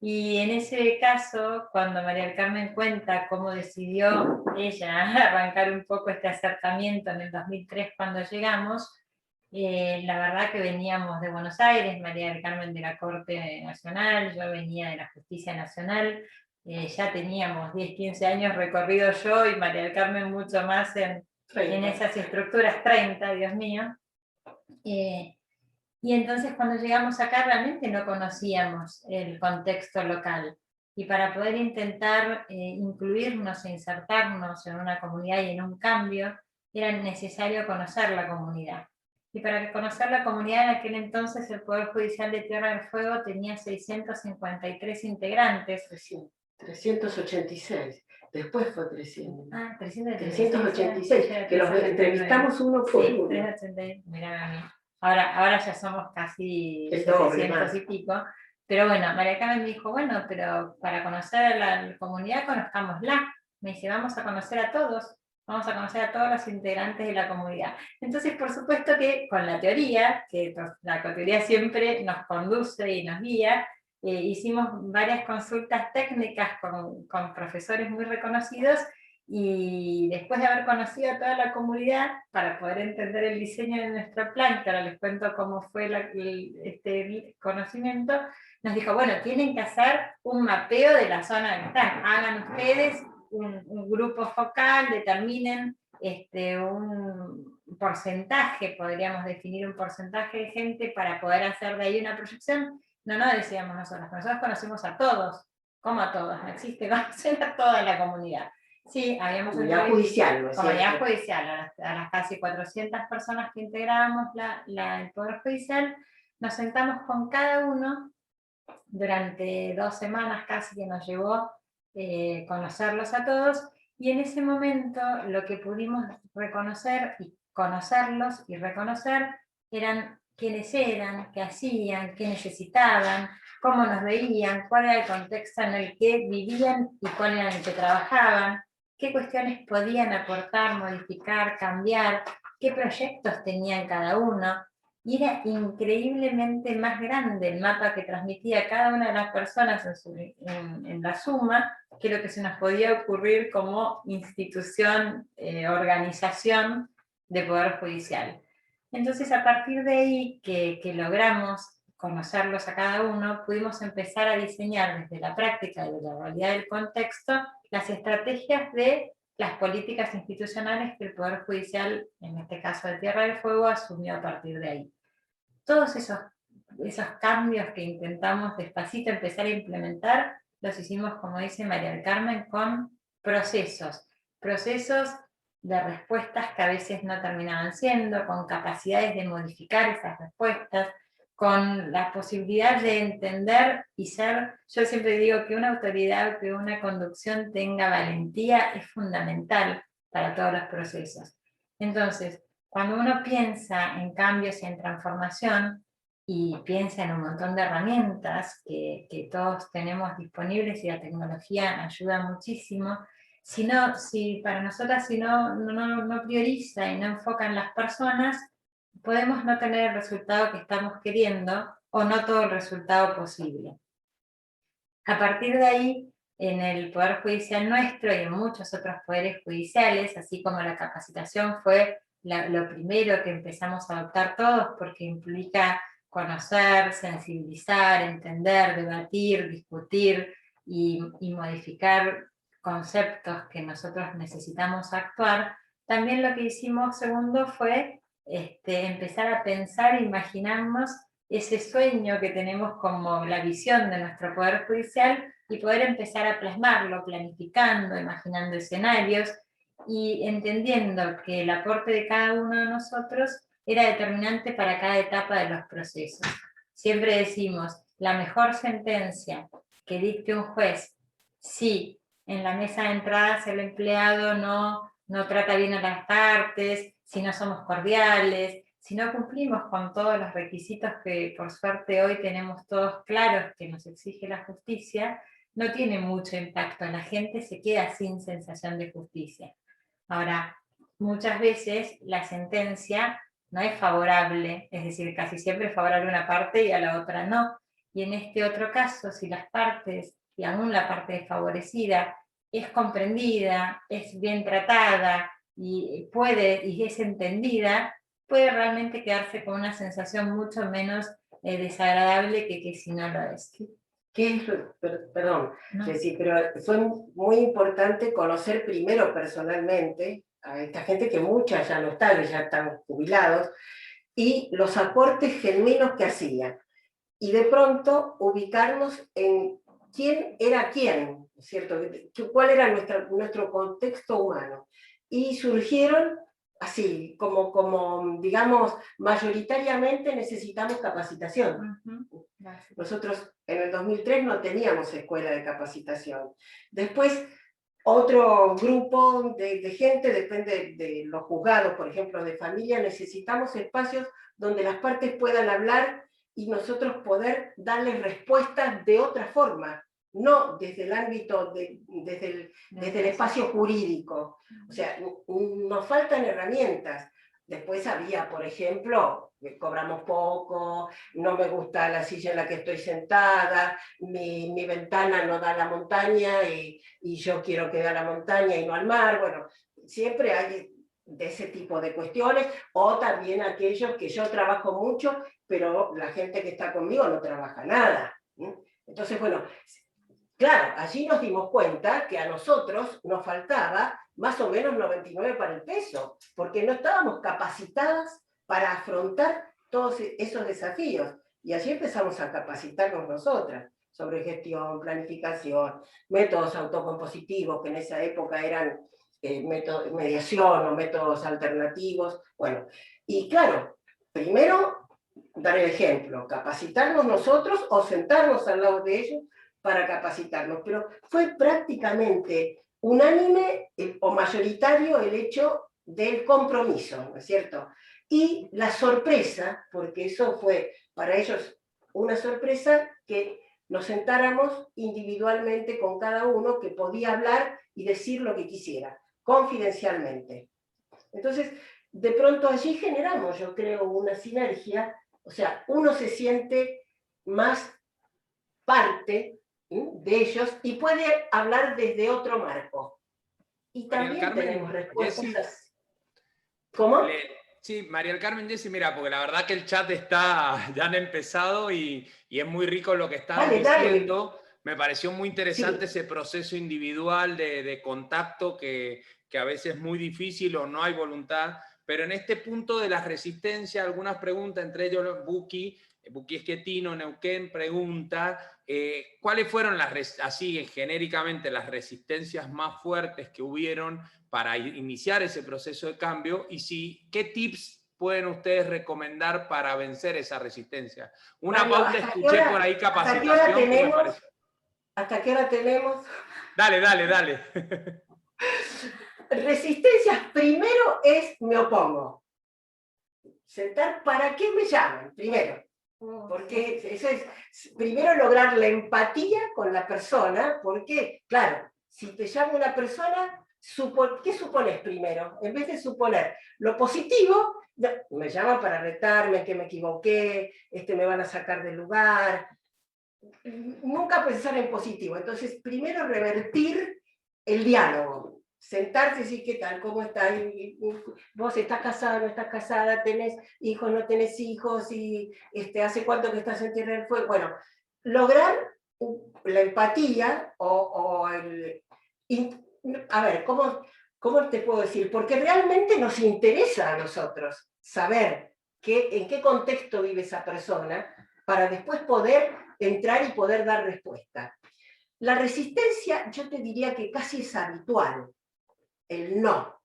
Speaker 3: Y en ese caso, cuando María del Carmen cuenta cómo decidió ella arrancar un poco este acercamiento en el 2003 cuando llegamos, la verdad que veníamos de Buenos Aires, María del Carmen de la Corte Nacional, yo venía de la Justicia Nacional, ya teníamos 10, 15 años recorridos yo, y María del Carmen mucho más en esas estructuras, 30, Dios mío. Y entonces cuando llegamos acá realmente no conocíamos el contexto local, y para poder intentar incluirnos e insertarnos en una comunidad y en un cambio, era necesario conocer la comunidad. Y para conocer la comunidad, en aquel entonces el Poder Judicial de Tierra del Fuego tenía 653 integrantes.
Speaker 2: 386. Después fue 300.
Speaker 3: Ah,
Speaker 2: 386, que los entrevistamos uno por uno.
Speaker 3: 386, mirá a mí. Ahora ya somos casi
Speaker 2: El doble,
Speaker 3: 700 y pico. Pero bueno, María Carmen me dijo, bueno, pero para conocer la comunidad, conozcámosla. Me dice, vamos a conocer a todos. Vamos a conocer a todos los integrantes de la comunidad. Entonces, por supuesto que con la teoría, que la teoría siempre nos conduce y nos guía, hicimos varias consultas técnicas con profesores muy reconocidos, y después de haber conocido a toda la comunidad, para poder entender el diseño de nuestro plan, que ahora les cuento cómo fue este conocimiento, nos dijo, bueno, tienen que hacer un mapeo de la zona donde están, hagan ustedes un grupo focal, determinen un porcentaje, podríamos definir un porcentaje de gente para poder hacer de ahí una proyección. No, decíamos nosotros conocemos a todos. ¿Cómo a todos? No existe conocer a toda la comunidad. Sí, habíamos
Speaker 2: comunidad judicial, ¿no es
Speaker 3: comunidad
Speaker 2: cierto?
Speaker 3: Judicial, a las casi 400 personas que integrábamos el Poder Judicial, nos sentamos con cada uno durante 2 semanas casi que nos llevó conocerlos a todos, y en ese momento lo que pudimos reconocer y conocerlos y reconocer eran quiénes eran, qué hacían, qué necesitaban, cómo nos veían, cuál era el contexto en el que vivían y cuál era en el que trabajaban, qué cuestiones podían aportar, modificar, cambiar, qué proyectos tenían cada uno. Y era increíblemente más grande el mapa que transmitía cada una de las personas en la suma, que lo que se nos podía ocurrir como institución, organización de Poder Judicial. Entonces, a partir de ahí que logramos conocerlos a cada uno, pudimos empezar a diseñar desde la práctica y de la realidad del contexto las estrategias de las políticas institucionales que el Poder Judicial, en este caso de Tierra del Fuego, asumió a partir de ahí. Todos esos cambios que intentamos despacito empezar a implementar, los hicimos, como dice María del Carmen, con procesos de respuestas que a veces no terminaban siendo, con capacidades de modificar esas respuestas, con la posibilidad de entender y ser, yo siempre digo que una autoridad, que una conducción tenga valentía es fundamental para todos los procesos. Entonces, cuando uno piensa en cambios y en transformación, y piensa en un montón de herramientas que todos tenemos disponibles, y la tecnología ayuda muchísimo, si para nosotras no prioriza y no enfoca en las personas, podemos no tener el resultado que estamos queriendo, o no todo el resultado posible. A partir de ahí, en el Poder Judicial nuestro y en muchos otros poderes judiciales, así como la capacitación fue lo primero que empezamos a adoptar todos, porque implica conocer, sensibilizar, entender, debatir, discutir y modificar conceptos que nosotros necesitamos actuar. También lo que hicimos segundo fue empezar a pensar, imaginarnos ese sueño que tenemos como la visión de nuestro Poder Judicial, y poder empezar a plasmarlo, planificando, imaginando escenarios, y entendiendo que el aporte de cada uno de nosotros era determinante para cada etapa de los procesos. Siempre decimos, la mejor sentencia que dicte un juez, si en la mesa de entradas el empleado no trata bien a las partes, si no somos cordiales, si no cumplimos con todos los requisitos que por suerte hoy tenemos todos claros que nos exige la justicia, no tiene mucho impacto, la gente se queda sin sensación de justicia. Ahora, muchas veces la sentencia no es favorable, es decir, casi siempre es favorable a una parte y a la otra no, y en este otro caso, si las partes, y aún la parte desfavorecida, es comprendida, es bien tratada, y es entendida, puede realmente quedarse con una sensación mucho menos desagradable que si no lo es.
Speaker 2: ¿Qué es perdón,
Speaker 3: No.
Speaker 2: Ceci, pero fue muy importante conocer primero personalmente a esta gente, que muchas ya no están, ya están jubilados, y los aportes genuinos que hacían. Y de pronto ubicarnos en quién era quién, ¿cierto? ¿Cuál era nuestro contexto humano? Y surgieron así, como digamos, mayoritariamente necesitamos capacitación. Nosotros en el 2003 no teníamos escuela de capacitación. Después, otro grupo de gente, depende de los juzgados, por ejemplo, de familia, necesitamos espacios donde las partes puedan hablar y nosotros poder darles respuestas de otra forma, no desde el ámbito, desde el espacio jurídico. O sea, nos faltan herramientas. Después había, por ejemplo, cobramos poco, no me gusta la silla en la que estoy sentada, mi ventana no da a la montaña y yo quiero que dé a la montaña y no al mar. Bueno, siempre hay de ese tipo de cuestiones, o también aquellos que yo trabajo mucho, pero la gente que está conmigo no trabaja nada. Entonces, bueno, claro, allí nos dimos cuenta que a nosotros nos faltaba más o menos 99 para el peso, porque no estábamos capacitadas para afrontar todos esos desafíos. Y allí empezamos a capacitarnos nosotras sobre gestión, planificación, métodos autocompositivos, que en esa época eran mediación o métodos alternativos. Bueno, y claro, primero dar el ejemplo, capacitarnos nosotros o sentarnos al lado de ellos para capacitarnos, pero fue prácticamente unánime o mayoritario el hecho del compromiso, ¿no es cierto? Y la sorpresa, porque eso fue para ellos una sorpresa, que nos sentáramos individualmente con cada uno que podía hablar y decir lo que quisiera, confidencialmente. Entonces, de pronto allí generamos, yo creo, una sinergia, o sea, uno se siente más parte de ellos y puede hablar desde otro marco. Y también tenemos respuestas. ¿Cómo?
Speaker 1: Sí, María del Carmen, Jessy, mira, porque la verdad que el chat está, ya han empezado y es muy rico lo que están diciendo. Dale. Me pareció muy interesante ese proceso individual de contacto que a veces es muy difícil o no hay voluntad. Pero en este punto de la resistencia, algunas preguntas, entre ellos Buki Esquetino, Neuquén, pregunta, ¿cuáles fueron así genéricamente las resistencias más fuertes que hubieron para iniciar ese proceso de cambio? Y qué tips pueden ustedes recomendar para vencer esa resistencia. Una pauta, escuché por ahí capacitación.
Speaker 2: ¿Hasta qué hora tenemos?
Speaker 1: Dale.
Speaker 2: Resistencias, primero es me opongo. Sentar, ¿para qué me llaman? Primero. Porque eso es, primero lograr la empatía con la persona, porque, claro, si te llama una persona, ¿qué supones primero? En vez de suponer lo positivo, me llaman para retarme, que me equivoqué, me van a sacar del lugar. Nunca pensar en positivo. Entonces, primero revertir el diálogo. Sentarse y decir, ¿qué tal? ¿Cómo estás? ¿Vos estás casada, no estás casada? ¿Tenés hijos, no tenés hijos? ¿Y hace cuánto que estás en Tierra del Fuego? Bueno, lograr la empatía a ver, ¿cómo te puedo decir? Porque realmente nos interesa a nosotros saber en qué contexto vive esa persona para después poder entrar y poder dar respuesta. La resistencia, yo te diría que casi es habitual. El no.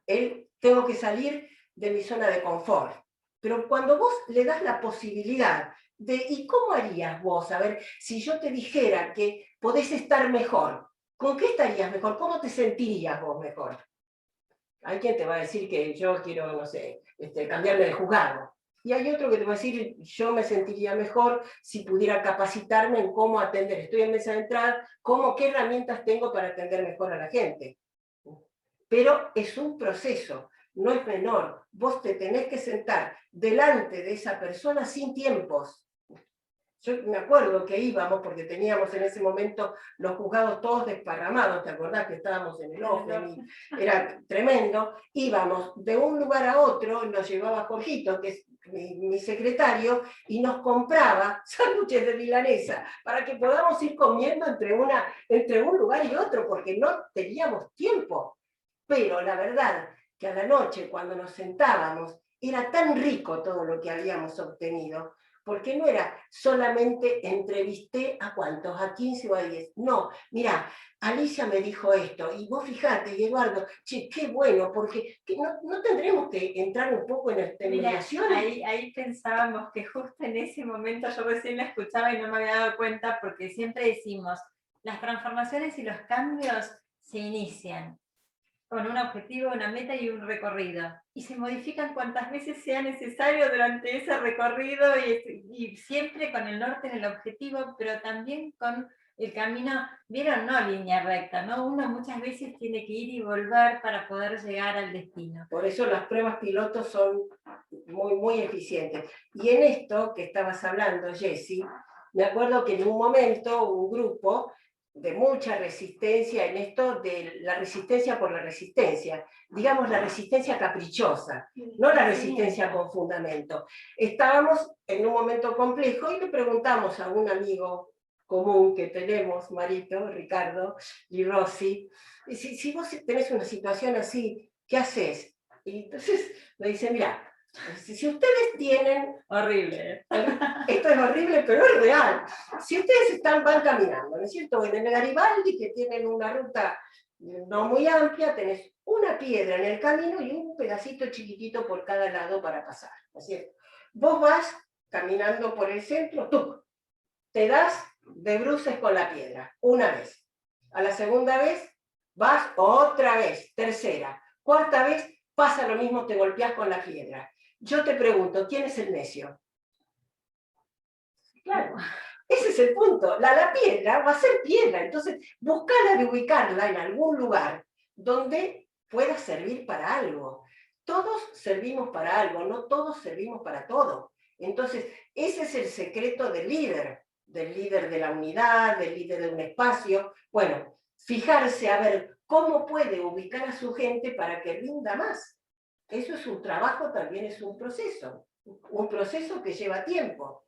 Speaker 2: Tengo que salir de mi zona de confort. Pero cuando vos le das la posibilidad ¿y cómo harías vos? A ver, si yo te dijera que podés estar mejor, ¿con qué estarías mejor? ¿Cómo te sentirías vos mejor? Hay quien te va a decir que yo quiero, no sé, cambiarme de juzgado. Y hay otro que te va a decir, yo me sentiría mejor si pudiera capacitarme en cómo atender. Estoy en mesa de entrada, ¿qué herramientas tengo para atender mejor a la gente? Pero es un proceso, no es menor. Vos te tenés que sentar delante de esa persona sin tiempos. Yo me acuerdo que íbamos, porque teníamos en ese momento los juzgados todos desparramados, ¿te acordás que estábamos en el OFEM? Era tremendo. Íbamos de un lugar a otro, nos llevaba Jorgito, que es mi secretario, y nos compraba sándwiches de milanesa para que podamos ir comiendo entre un lugar y otro, porque no teníamos tiempo. Pero la verdad que a la noche, cuando nos sentábamos, era tan rico todo lo que habíamos obtenido, porque no era solamente entrevisté a cuántos, a 15 o a 10. No, mira, Alicia me dijo esto, y vos fijate, y Eduardo, che, qué bueno, porque no tendremos que entrar un poco en esta mediación.
Speaker 3: Ahí pensábamos que justo en ese momento yo recién la escuchaba y no me había dado cuenta, porque siempre decimos, las transformaciones y los cambios se inician con un objetivo, una meta y un recorrido, y se modifican cuantas veces sea necesario durante ese recorrido, y siempre con el norte en el objetivo, pero también con el camino, vieron, no línea recta, ¿no? Uno muchas veces tiene que ir y volver para poder llegar al destino.
Speaker 2: Por eso las pruebas pilotos son muy, muy eficientes. Y en esto que estabas hablando, Jessy, me acuerdo que en un momento un grupo de mucha resistencia en esto de la resistencia por la resistencia, digamos la resistencia caprichosa, no la resistencia con fundamento. Estábamos en un momento complejo y le preguntamos a un amigo común que tenemos, Marito, Ricardo y Rosy, si vos tenés una situación así, ¿qué haces? Y entonces me dice, mira, si ustedes tienen...
Speaker 3: Horrible.
Speaker 2: Esto es horrible, pero es real. Si ustedes van caminando, ¿no es cierto? En el Garibaldi, que tienen una ruta no muy amplia, tenés una piedra en el camino y un pedacito chiquitito por cada lado para pasar, ¿no es cierto? Vos vas caminando por el centro, tú te das de bruces con la piedra, una vez. A la segunda vez, vas otra vez, tercera. Cuarta vez, pasa lo mismo, te golpeás con la piedra. Yo te pregunto, ¿quién es el necio? Claro, ese es el punto. La piedra va a ser piedra, entonces buscala de ubicarla en algún lugar donde pueda servir para algo. Todos servimos para algo, no todos servimos para todo. Entonces, ese es el secreto del líder de la unidad, del líder de un espacio. Bueno, fijarse a ver cómo puede ubicar a su gente para que rinda más. Eso es un trabajo, también es un proceso que lleva tiempo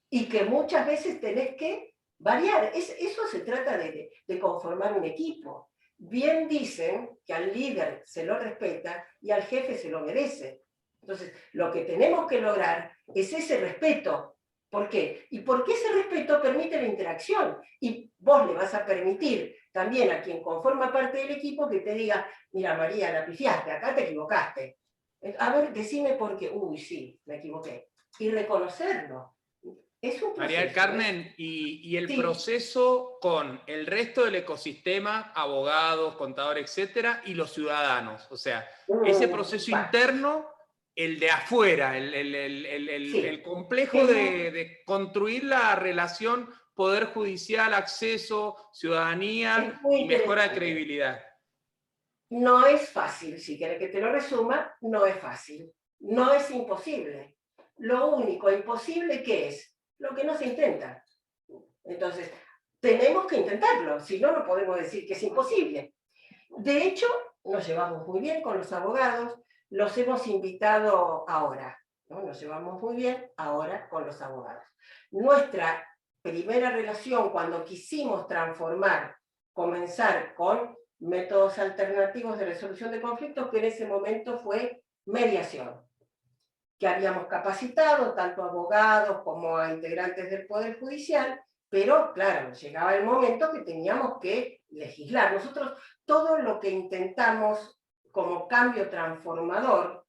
Speaker 2: y que muchas veces tenés que variar. Eso se trata de conformar un equipo. Bien dicen que al líder se lo respeta y al jefe se lo merece. Entonces, lo que tenemos que lograr es ese respeto. ¿Por qué? Y porque ese respeto permite la interacción. Y vos le vas a permitir también a quien conforma parte del equipo que te diga, mira María, la pifiaste, acá te equivocaste. A ver, decime por qué. Uy, sí, me equivoqué. Y reconocerlo. Es un proceso,
Speaker 1: María del Carmen, y el
Speaker 2: sí.
Speaker 1: proceso con el resto del ecosistema, abogados, contadores, etcétera, y los ciudadanos. O sea, ese proceso interno, el de afuera, el complejo de construir la relación poder judicial, acceso, ciudadanía y mejora de credibilidad.
Speaker 2: No es fácil, si quieres que te lo resuma, no es fácil. No es imposible. Lo único imposible, ¿qué es? Lo que no se intenta. Entonces, tenemos que intentarlo, si no, no podemos decir que es imposible. De hecho, nos llevamos muy bien con los abogados, los hemos invitado ahora, ¿no? Nos llevamos muy bien ahora con los abogados. Nuestra primera relación, cuando quisimos comenzar con métodos alternativos de resolución de conflictos, que en ese momento fue mediación, que habíamos capacitado tanto a abogados como a integrantes del Poder Judicial, pero claro, llegaba el momento que teníamos que legislar. Nosotros todo lo que intentamos como cambio transformador,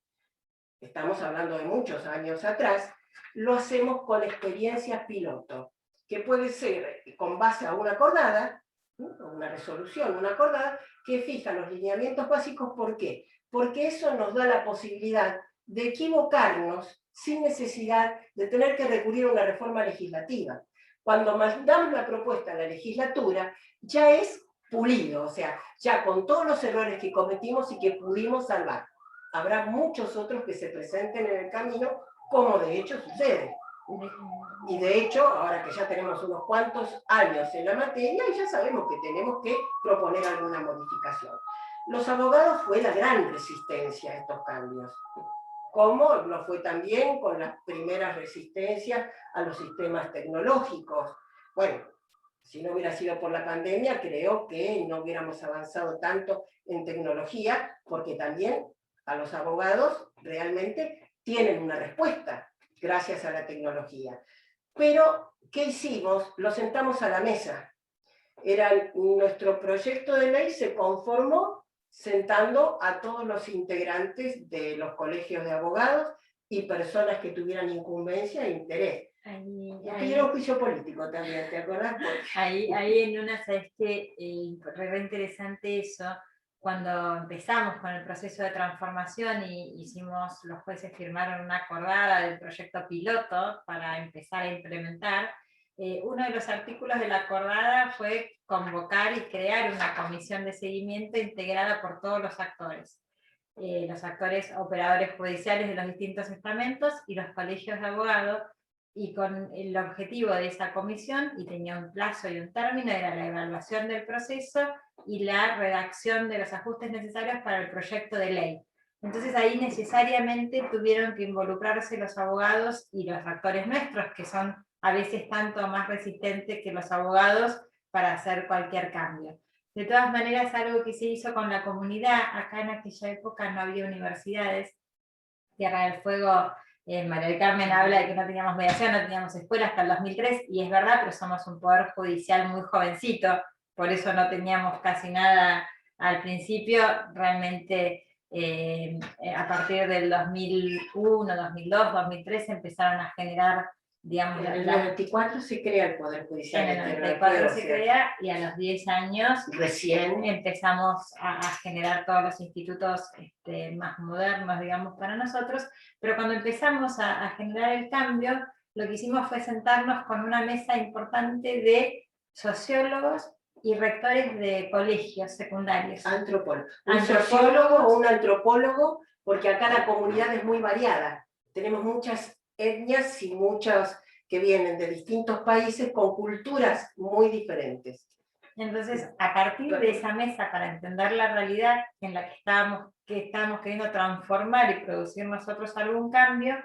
Speaker 2: estamos hablando de muchos años atrás, lo hacemos con experiencias piloto, que puede ser con base a una acordada, una resolución, una acordada, que fija los lineamientos básicos. ¿Por qué? Porque eso nos da la posibilidad de equivocarnos sin necesidad de tener que recurrir a una reforma legislativa. Cuando mandamos la propuesta a la legislatura, ya es pulido, o sea, ya con todos los errores que cometimos y que pudimos salvar. Habrá muchos otros que se presenten en el camino, como de hecho sucede. Y de hecho, ahora que ya tenemos unos cuantos años en la materia, ya sabemos que tenemos que proponer alguna modificación. Los abogados fue la gran resistencia a estos cambios, como lo fue también con las primeras resistencias a los sistemas tecnológicos. Bueno, si no hubiera sido por la pandemia, creo que no hubiéramos avanzado tanto en tecnología, porque también a los abogados realmente tienen una respuesta gracias a la tecnología. Pero, ¿qué hicimos? Lo sentamos a la mesa. Nuestro proyecto de ley se conformó sentando a todos los integrantes de los colegios de abogados y personas que tuvieran incumbencia e interés. Pidieron juicio político también, ¿te acordás?
Speaker 3: Ahí en una, ¿sabes qué? Re interesante eso. Cuando empezamos con el proceso de transformación los jueces firmaron una acordada del proyecto piloto para empezar a implementar, uno de los artículos de la acordada fue convocar y crear una comisión de seguimiento integrada por todos los actores operadores judiciales de los distintos estamentos y los colegios de abogados, y con el objetivo de esa comisión, y tenía un plazo y un término, era la evaluación del proceso y la redacción de los ajustes necesarios para el proyecto de ley. Entonces ahí necesariamente tuvieron que involucrarse los abogados y los actores nuestros, que son a veces tanto más resistentes que los abogados para hacer cualquier cambio. De todas maneras, algo que se hizo con la comunidad, acá en aquella época no había universidades, Tierra del Fuego, María del Carmen habla de que no teníamos mediación, no teníamos escuela hasta el 2003, y es verdad, pero somos un poder judicial muy jovencito, por eso no teníamos casi nada al principio. Realmente a partir del 2001, 2002, 2003 empezaron a generar, digamos...
Speaker 2: En el 94 se crea el Poder Judicial.
Speaker 3: En el 94 se crea, y a los 10 años
Speaker 2: recién
Speaker 3: empezamos a generar todos los institutos más modernos, digamos, para nosotros. Pero cuando empezamos a generar el cambio, lo que hicimos fue sentarnos con una mesa importante de sociólogos y rectores de colegios secundarios.
Speaker 2: Antropólogos. Un sociólogo o un antropólogo, porque acá la comunidad es muy variada. Tenemos muchas etnias y muchos que vienen de distintos países con culturas muy diferentes.
Speaker 3: Entonces, a partir de esa mesa, para entender la realidad en la que estábamos queriendo transformar y producir nosotros algún cambio,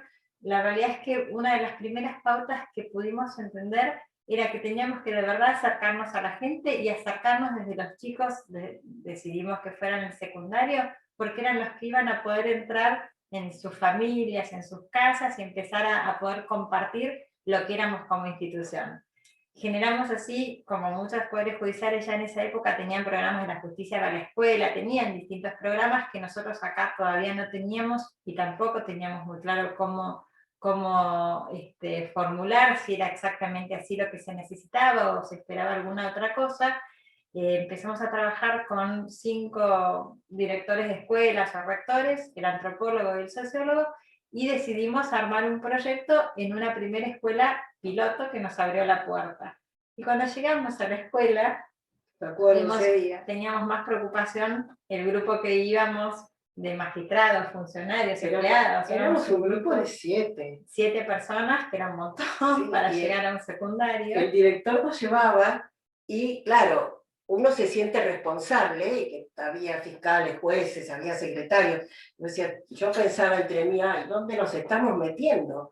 Speaker 3: la realidad es que una de las primeras pautas que pudimos entender era que teníamos que de verdad acercarnos a la gente, y acercarnos desde los chicos, decidimos que fueran el secundario, porque eran los que iban a poder entrar en sus familias, en sus casas, y empezar a poder compartir lo que éramos como institución. Generamos así, como muchos poderes judiciales ya en esa época tenían programas de la justicia para la escuela, tenían distintos programas que nosotros acá todavía no teníamos, y tampoco teníamos muy claro cómo formular, si era exactamente así lo que se necesitaba o se esperaba alguna otra cosa. Empezamos a trabajar con 5 directores de escuelas o rectores, el antropólogo y el sociólogo, y decidimos armar un proyecto en una primera escuela piloto que nos abrió la puerta. Y cuando llegamos a la escuela, teníamos más preocupación el grupo que íbamos, de magistrados, funcionarios, empleados.
Speaker 2: Éramos un grupo de 7.
Speaker 3: 7 personas, que era un montón para llegar a un secundario.
Speaker 2: El director nos llevaba, y claro, uno se siente responsable, y que había fiscales, jueces, había secretarios. Yo pensaba entre mí, ay, ¿dónde nos estamos metiendo?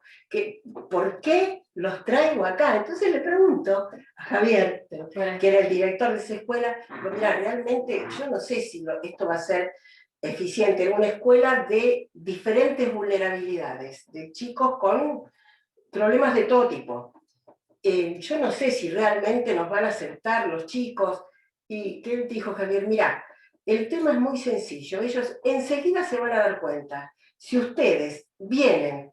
Speaker 2: ¿Por qué los traigo acá? Entonces le pregunto a Javier, que era el director de esa escuela, mira, realmente yo no sé si esto va a ser eficiente en una escuela de diferentes vulnerabilidades, de chicos con problemas de todo tipo. Yo no sé si realmente nos van a aceptar los chicos. Y ¿qué dijo Javier? Mira, el tema es muy sencillo, ellos enseguida se van a dar cuenta. Si ustedes vienen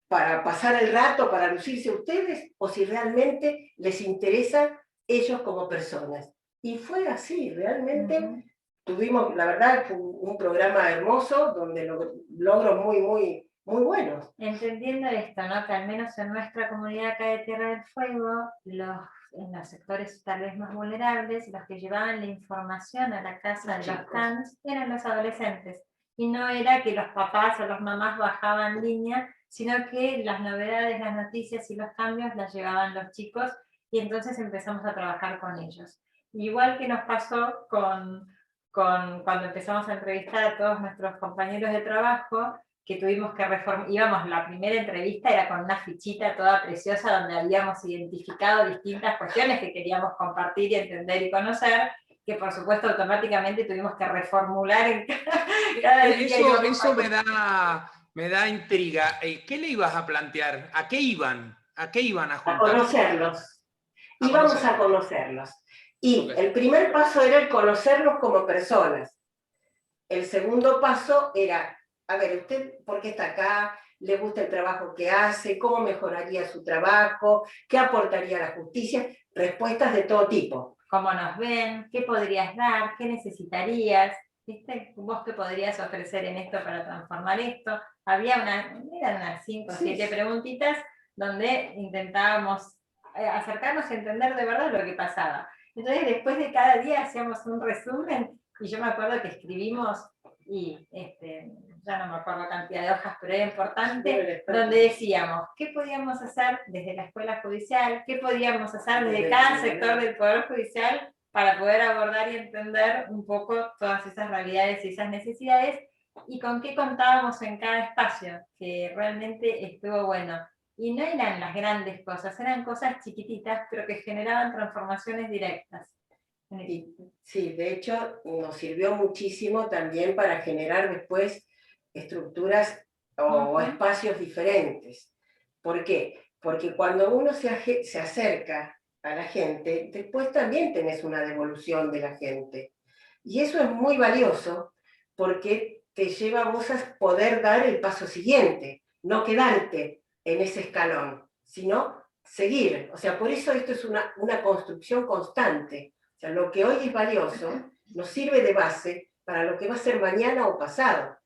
Speaker 2: para pasar el rato, para lucirse ustedes, o si realmente les interesa ellos como personas. Y fue así, realmente. Tuvimos, la verdad, un programa hermoso, donde logros muy buenos.
Speaker 3: Entendiendo esto, ¿no? Que al menos en nuestra comunidad acá de Tierra del Fuego, en los sectores tal vez más vulnerables, los que llevaban la información a la casa de los CANS eran los adolescentes. Y no era que los papás o las mamás bajaban línea, sino que las novedades, las noticias y los cambios las llevaban los chicos, y entonces empezamos a trabajar con ellos. Igual que nos pasó cuando empezamos a entrevistar a todos nuestros compañeros de trabajo, que tuvimos que reformar, la primera entrevista era con una fichita toda preciosa donde habíamos identificado distintas cuestiones que queríamos compartir y entender y conocer, que por supuesto automáticamente tuvimos que reformular en cada
Speaker 1: Eso me da intriga. ¿Qué le ibas a plantear? ¿A qué iban? ¿A qué iban a
Speaker 2: A
Speaker 1: juntarse?
Speaker 2: conocerlos. Íbamos a conocerlos. Y
Speaker 1: Ok.
Speaker 2: el primer paso era el conocerlos como personas. El segundo paso era, a ver, ¿usted por qué está acá? ¿Le gusta el trabajo que hace? ¿Cómo mejoraría su trabajo? ¿Qué aportaría a la justicia? Respuestas de todo tipo.
Speaker 3: ¿Cómo nos ven? ¿Qué podrías dar? ¿Qué necesitarías? ¿Viste? ¿Vos qué podrías ofrecer en esto para transformar esto? Eran unas 5 o 7 preguntitas donde intentábamos acercarnos a entender de verdad lo que pasaba. Entonces, después de cada día hacíamos un resumen, y yo me acuerdo que escribimos, y ya no me acuerdo la cantidad de hojas, pero era importante, donde decíamos qué podíamos hacer desde la escuela judicial, qué podíamos hacer desde cada sector del Poder Judicial para poder abordar y entender un poco todas esas realidades y esas necesidades, y con qué contábamos en cada espacio, que realmente estuvo bueno. Y no eran las grandes cosas, eran cosas chiquititas, pero que generaban transformaciones directas.
Speaker 2: Y, sí, de hecho, nos sirvió muchísimo también para generar después estructuras o espacios diferentes. ¿Por qué? Porque cuando uno se acerca a la gente, después también tenés una devolución de la gente. Y eso es muy valioso porque te lleva a vos a poder dar el paso siguiente, no quedarte en ese escalón, sino seguir. O sea, por eso esto es una construcción constante. O sea, lo que hoy es valioso nos sirve de base para lo que va a ser mañana o pasado.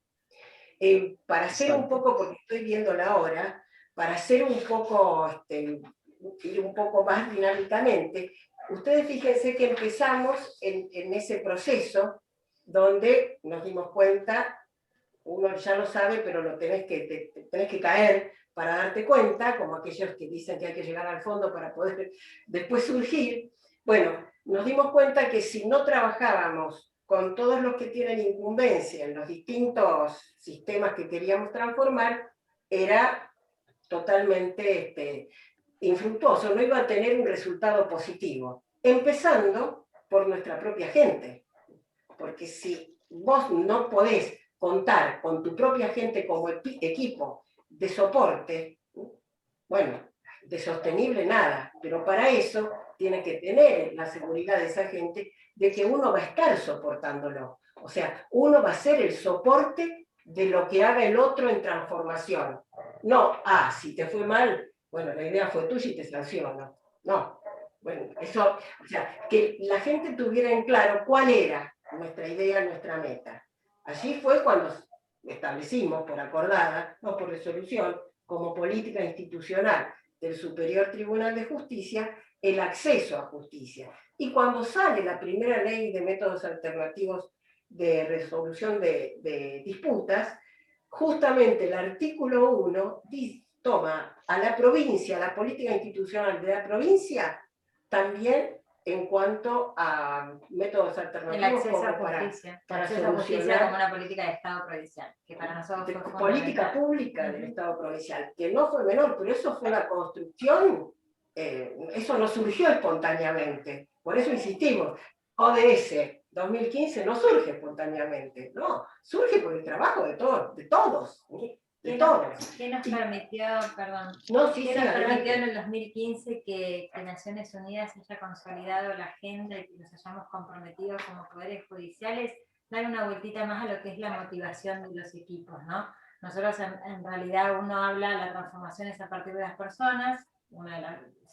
Speaker 2: Para hacer un poco, porque estoy viendo la hora, para hacer un poco, ir un poco más dinámicamente, ustedes fíjense que empezamos en ese proceso donde nos dimos cuenta, uno ya lo sabe, pero lo tenés que caer para darte cuenta, como aquellos que dicen que hay que llegar al fondo para poder después surgir. Bueno, nos dimos cuenta que si no trabajábamos con todos los que tienen incumbencia en los distintos sistemas que queríamos transformar, era totalmente infructuoso, no iba a tener un resultado positivo. Empezando por nuestra propia gente, porque si vos no podés contar con tu propia gente como equipo de soporte, bueno, de sostenible nada, pero para eso tiene que tener la seguridad de esa gente de que uno va a estar soportándolo. O sea, uno va a ser el soporte de lo que haga el otro en transformación. No, si te fue mal, bueno, la idea fue tuya y te sanciono. No, bueno, eso, o sea, que la gente tuviera en claro cuál era nuestra idea, nuestra meta. Allí fue cuando establecimos, por acordada, no por resolución, como política institucional del Superior Tribunal de Justicia, el acceso a justicia. Y cuando sale la primera ley de métodos alternativos de resolución de disputas, justamente el artículo 1 toma a la provincia, a la política institucional de la provincia, también en cuanto a métodos alternativos.
Speaker 3: El acceso a justicia.
Speaker 2: Para
Speaker 3: acceso a justicia como una política de Estado provincial, que para nosotros fue
Speaker 2: política pública del Estado provincial, que no fue menor, pero eso fue una construcción, eso no surgió espontáneamente. Por eso insistimos, ODS 2015 no surge espontáneamente, no, surge por el trabajo de todos, de todos. ¿Qué
Speaker 3: nos permitió, perdón,
Speaker 2: ¿qué
Speaker 3: nos permitió en el 2015 que Naciones Unidas haya consolidado la agenda y que nos hayamos comprometido como poderes judiciales, dar una vueltita más a lo que es la motivación de los equipos, ¿no? Nosotros en realidad uno habla de las transformaciones a partir de las personas,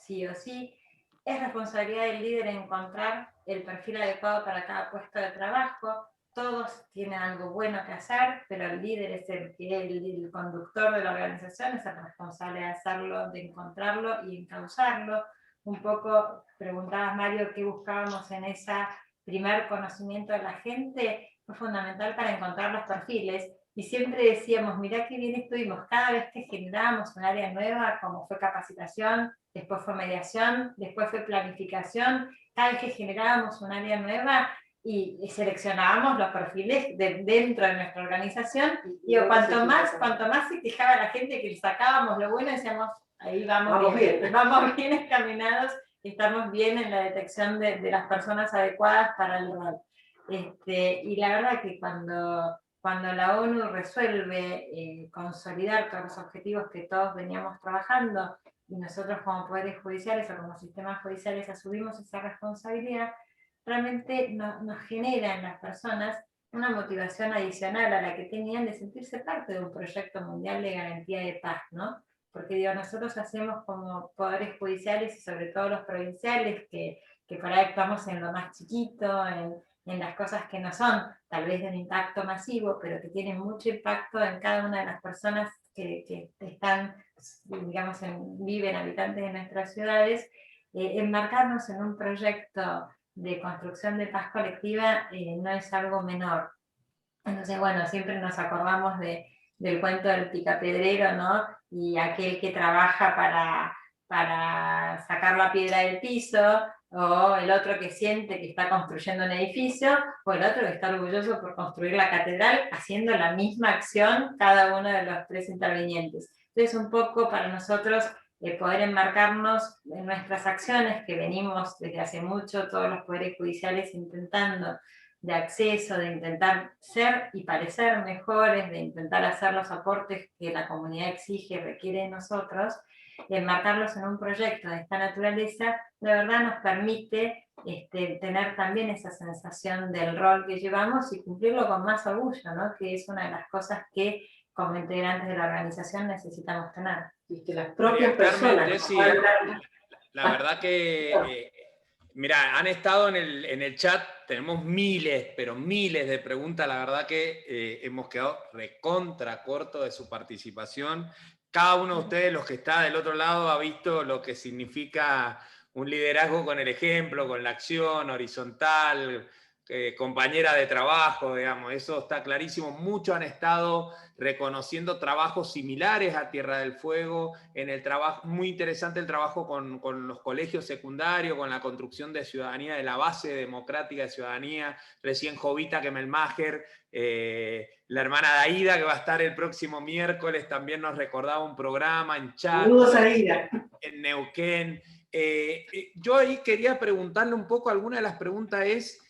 Speaker 3: sí o sí, es responsabilidad del líder encontrar el perfil adecuado para cada puesto de trabajo. Todos tienen algo bueno que hacer, pero el líder es el conductor de la organización, es el responsable de hacerlo, de encontrarlo y encauzarlo. Un poco preguntabas, Mario, qué buscábamos en ese primer conocimiento de la gente. Fue fundamental para encontrar los perfiles, y siempre decíamos, mirá qué bien estuvimos, cada vez que generábamos un área nueva, como fue capacitación, después fue mediación, después fue planificación, cada vez que generábamos un área nueva, y seleccionábamos los perfiles dentro de nuestra organización, y cuanto más se quejaba la gente que sacábamos lo bueno, decíamos, ahí vamos bien encaminados, estamos bien en la detección de las personas adecuadas para el rol. Y la verdad que cuando la ONU resuelve consolidar todos los objetivos que todos veníamos trabajando, y nosotros como poderes judiciales o como sistemas judiciales asumimos esa responsabilidad, realmente nos genera en las personas una motivación adicional a la que tenían de sentirse parte de un proyecto mundial de garantía de paz, ¿no? Porque digo, nosotros hacemos como poderes judiciales y sobre todo los provinciales, que por ahí actuamos en lo más chiquito, en las cosas que no son tal vez de un impacto masivo, pero que tienen mucho impacto en cada una de las personas que están, digamos, viven habitantes de nuestras ciudades, enmarcarnos en un proyecto de construcción de paz colectiva no es algo menor. Entonces, bueno, siempre nos acordamos del cuento del picapedrero, ¿no? Y aquel que trabaja para sacar la piedra del piso, o el otro que siente que está construyendo un edificio, o el otro que está orgulloso por construir la catedral, haciendo la misma acción cada uno de los tres intervinientes. Entonces, un poco para nosotros poder enmarcarnos en nuestras acciones, que venimos desde hace mucho, todos los poderes judiciales intentando, de acceso, de intentar ser y parecer mejores, de intentar hacer los aportes que la comunidad exige y requiere de nosotros, enmarcarlos en un proyecto de esta naturaleza, de verdad nos permite tener también esa sensación del rol que llevamos y cumplirlo con más orgullo, ¿no? Que es una de las cosas que como integrantes de la organización necesitamos tener.
Speaker 2: Y que las propias personas...
Speaker 1: Sí, la verdad que... Mira, han estado en el chat, tenemos miles, pero miles de preguntas. La verdad que hemos quedado recontra corto de su participación. Cada uno de ustedes, los que está del otro lado, ha visto lo que significa un liderazgo con el ejemplo, con la acción horizontal, compañera de trabajo, digamos. Eso está clarísimo. Muchos han estado reconociendo trabajos similares a Tierra del Fuego, en el trabajo, muy interesante el trabajo con los colegios secundarios, con la construcción de ciudadanía, de la base democrática de ciudadanía, recién Jovita Kemelmacher, la hermana de Aida, que va a estar el próximo miércoles, también nos recordaba un programa en chat, en Neuquén. Yo ahí quería preguntarle un poco, alguna de las preguntas es,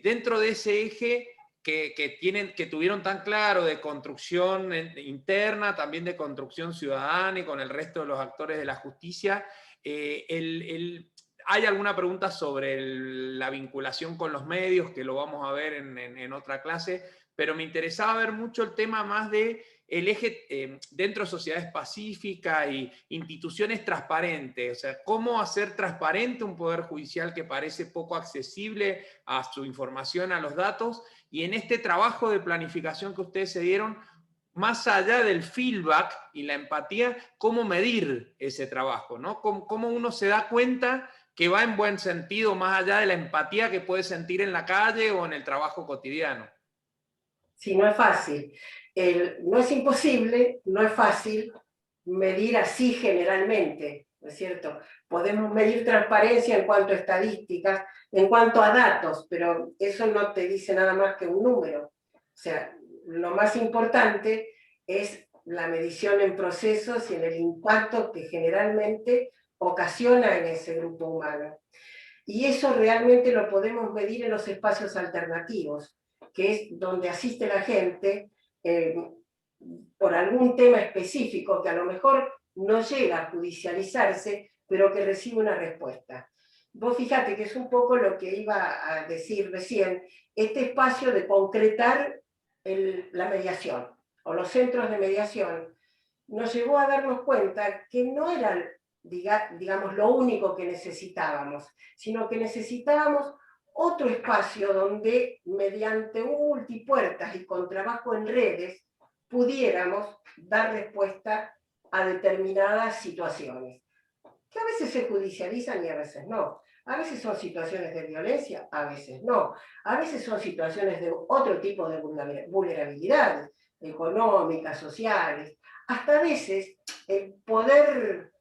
Speaker 1: dentro de ese eje, que tuvieron tan claro de construcción interna, también de construcción ciudadana y con el resto de los actores de la justicia, ¿hay alguna pregunta sobre la vinculación con los medios, que lo vamos a ver en otra clase? Pero me interesaba ver mucho el tema más de el eje dentro de sociedades pacíficas y instituciones transparentes, o sea, cómo hacer transparente un poder judicial que parece poco accesible a su información, a los datos, y en este trabajo de planificación que ustedes se dieron, más allá del feedback y la empatía, cómo medir ese trabajo, ¿no? Cómo uno se da cuenta que va en buen sentido, más allá de la empatía que puede sentir en la calle o en el trabajo cotidiano.
Speaker 2: Sí, no es fácil. No es imposible, no es fácil medir así generalmente, ¿no es cierto? Podemos medir transparencia en cuanto a estadísticas, en cuanto a datos, pero eso no te dice nada más que un número. O sea, lo más importante es la medición en procesos y en el impacto que generalmente ocasiona en ese grupo humano. Y eso realmente lo podemos medir en los espacios alternativos, que es donde asiste la gente por algún tema específico que a lo mejor no llega a judicializarse, pero que recibe una respuesta. Vos fíjate que es un poco lo que iba a decir recién, este espacio de concretar la mediación, o los centros de mediación, nos llevó a darnos cuenta que no eran, digamos, lo único que necesitábamos, sino que necesitábamos otro espacio donde, mediante multipuertas y con trabajo en redes, pudiéramos dar respuesta a determinadas situaciones, que a veces se judicializan y a veces no. A veces son situaciones de violencia, a veces no. A veces son situaciones de otro tipo de vulnerabilidades, económicas, sociales. Hasta a veces el poder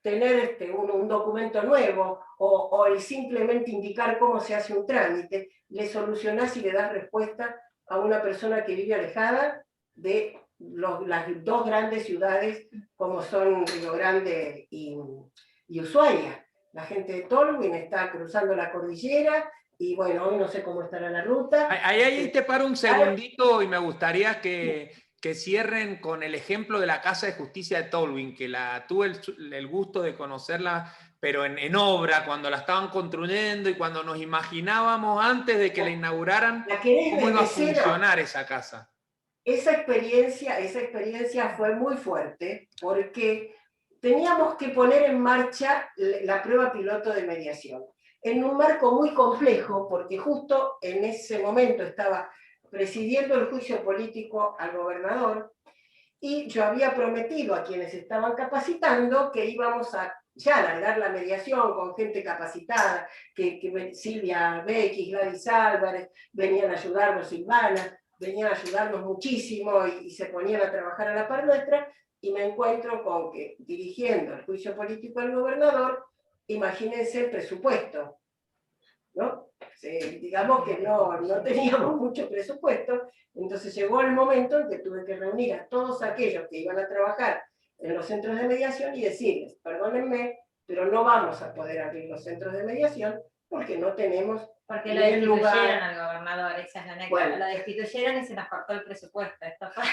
Speaker 2: tener un documento nuevo o el simplemente indicar cómo se hace un trámite, le solucionás y le das respuesta a una persona que vive alejada de las dos grandes ciudades como son Río Grande y Ushuaia. La gente de Tolwyn está cruzando la cordillera y bueno, hoy no sé cómo estará la ruta.
Speaker 1: Ahí te paro un segundito y me gustaría que que cierren con el ejemplo de la Casa de Justicia de Tolwyn, que tuve el gusto de conocerla, pero en obra, cuando la estaban construyendo y cuando nos imaginábamos antes de que la inauguraran cómo iba a funcionar esa casa.
Speaker 2: Esa experiencia fue muy fuerte porque teníamos que poner en marcha la prueba piloto de mediación, en un marco muy complejo, porque justo en ese momento estaba presidiendo el juicio político al gobernador, y yo había prometido a quienes estaban capacitando que íbamos a ya alargar la mediación con gente capacitada, que Silvia Becky, Gladys Álvarez, venían a ayudarnos, Silvana, venían a ayudarnos muchísimo y se ponían a trabajar a la par nuestra, y me encuentro con que, dirigiendo el juicio político al gobernador, imagínense el presupuesto, ¿no? Digamos que no teníamos mucho presupuesto, entonces llegó el momento en que tuve que reunir a todos aquellos que iban a trabajar en los centros de mediación y decirles, perdónenme, pero no vamos a poder abrir los centros de mediación porque no tenemos
Speaker 3: porque lo destituyeron al gobernador, esa es la anécdota. Bueno, lo destituyeron y se nos cortó el presupuesto. Esto fue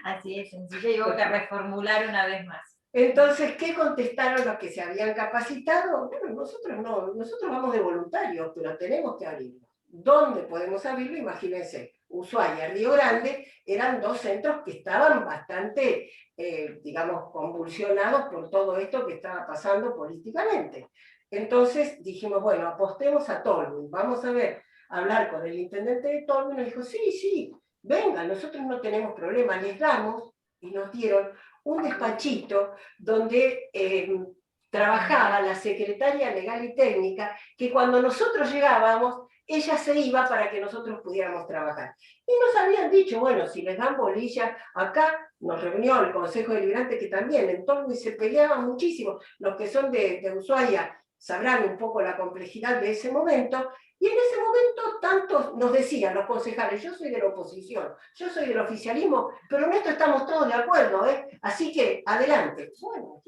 Speaker 3: así de sencillo, y hubo que reformular una vez más.
Speaker 2: Entonces, ¿qué contestaron los que se habían capacitado? Bueno, nosotros no, nosotros vamos de voluntarios, pero tenemos que abrirlo. ¿Dónde podemos abrirlo? Imagínense, Ushuaia, Río Grande, eran dos centros que estaban bastante, digamos, convulsionados por todo esto que estaba pasando políticamente. Entonces dijimos, bueno, apostemos a Tolwyn, vamos a ver, hablar con el intendente de Tolwyn, y dijo, sí, venga, nosotros no tenemos problema, les damos, y nos dieron un despachito donde trabajaba la secretaria legal y técnica, que cuando nosotros llegábamos, ella se iba para que nosotros pudiéramos trabajar. Y nos habían dicho, bueno, si les dan bolilla, acá nos reunió el Consejo Deliberante, que también en Tolwyn se peleaban muchísimo, los que son de Ushuaia sabrán un poco la complejidad de ese momento, y en ese momento tantos nos decían los concejales, yo soy de la oposición, yo soy del oficialismo, pero en esto estamos todos de acuerdo, así que adelante. Bueno,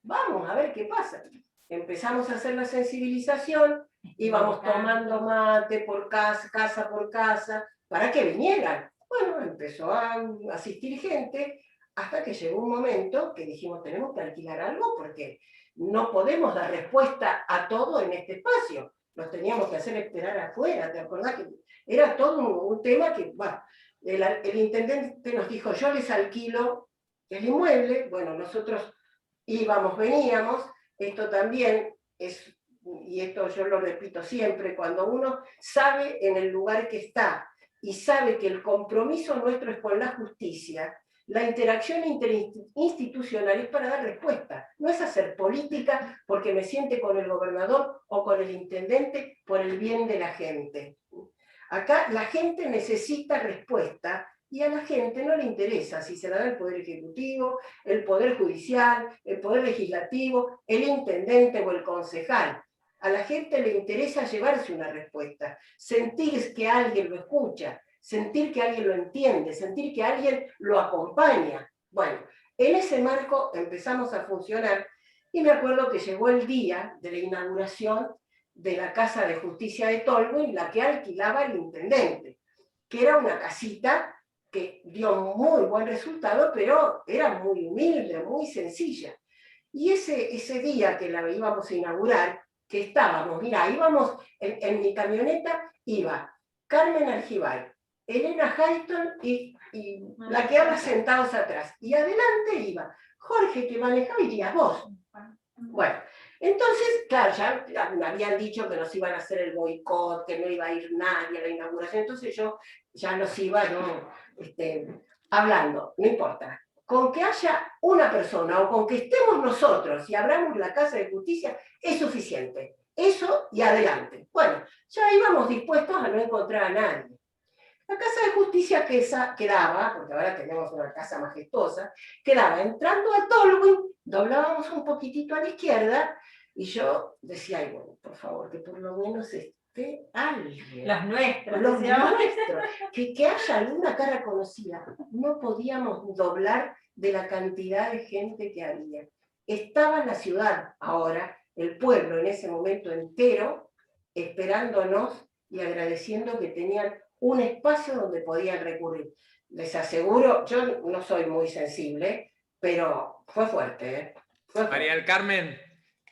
Speaker 2: vamos a ver qué pasa. Empezamos a hacer la sensibilización, íbamos tomando mate por casa por casa, para que vinieran. Bueno, empezó a asistir gente, hasta que llegó un momento que dijimos, tenemos que alquilar algo, porque no podemos dar respuesta a todo en este espacio. Nos teníamos que hacer esperar afuera, ¿te acordás? Que era todo un tema que, bueno, el intendente nos dijo, yo les alquilo el inmueble, bueno, nosotros íbamos, veníamos, esto también es, y esto yo lo repito siempre, cuando uno sabe en el lugar que está y sabe que el compromiso nuestro es con la justicia, la interacción interinstitucional es para dar respuesta, no es hacer política porque me siente con el gobernador o con el intendente por el bien de la gente. Acá la gente necesita respuesta y a la gente no le interesa si se la da el Poder Ejecutivo, el Poder Judicial, el Poder Legislativo, el intendente o el concejal. A la gente le interesa llevarse una respuesta, sentir que alguien lo escucha, sentir que alguien lo entiende, sentir que alguien lo acompaña. Bueno, en ese marco empezamos a funcionar y me acuerdo que llegó el día de la inauguración de la Casa de Justicia de Tolwyn, la que alquilaba el intendente, que era una casita que dio muy buen resultado, pero era muy humilde, muy sencilla. Y ese día que la íbamos a inaugurar, que estábamos, mira, íbamos en mi camioneta, iba Carmen Argibay, Elena Hayton y la que habla sentados atrás. Y adelante iba Jorge, que manejaba, y irías vos. Bueno, entonces, claro, ya me habían dicho que nos iban a hacer el boicot, que no iba a ir nadie a la inauguración, entonces yo ya nos iba hablando, no importa. Con que haya una persona o con que estemos nosotros y abramos la Casa de Justicia es suficiente. Eso y adelante. Bueno, ya íbamos dispuestos a no encontrar a nadie. La Casa de Justicia que esa quedaba, porque ahora tenemos una casa majestuosa, quedaba entrando a Tolwyn, doblábamos un poquitito a la izquierda, y yo decía, ay, bueno, por favor, que por lo menos esté alguien.
Speaker 3: Los nuestros.
Speaker 2: Los nuestros. Que haya alguna cara conocida. No podíamos doblar de la cantidad de gente que había. Estaba la ciudad ahora, el pueblo en ese momento entero, esperándonos y agradeciendo que tenían un espacio donde podían recurrir. les aseguro, yo no soy muy sensible, pero fue fuerte, ¿eh? Fue fuerte.
Speaker 1: María del Carmen,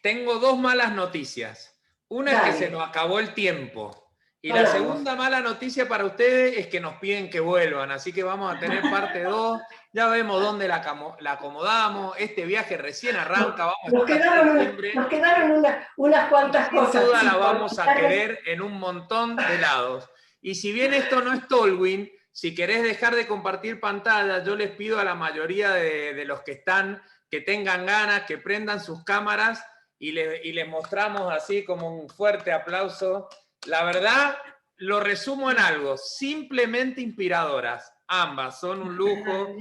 Speaker 1: tengo dos malas noticias. Una es que
Speaker 2: Dale.
Speaker 1: se nos acabó el tiempo. Y la
Speaker 2: Vamos.
Speaker 1: segunda mala noticia para ustedes es que nos piden que vuelvan. Así que vamos a tener parte 2. Ya vemos dónde la acomodamos. Este viaje recién arranca. Vamos a estar hasta diciembre.
Speaker 2: Nos quedaron unas cuantas
Speaker 1: Sin
Speaker 2: cosas.
Speaker 1: duda la
Speaker 2: chicos.
Speaker 1: vamos a querer en un montón de lados. Y si bien esto no es Tolwyn, si querés dejar de compartir pantalla, yo les pido a la mayoría de los que están que tengan ganas, que prendan sus cámaras y les mostramos así como un fuerte aplauso. La verdad, lo resumo en algo, simplemente inspiradoras. Ambas son un lujo,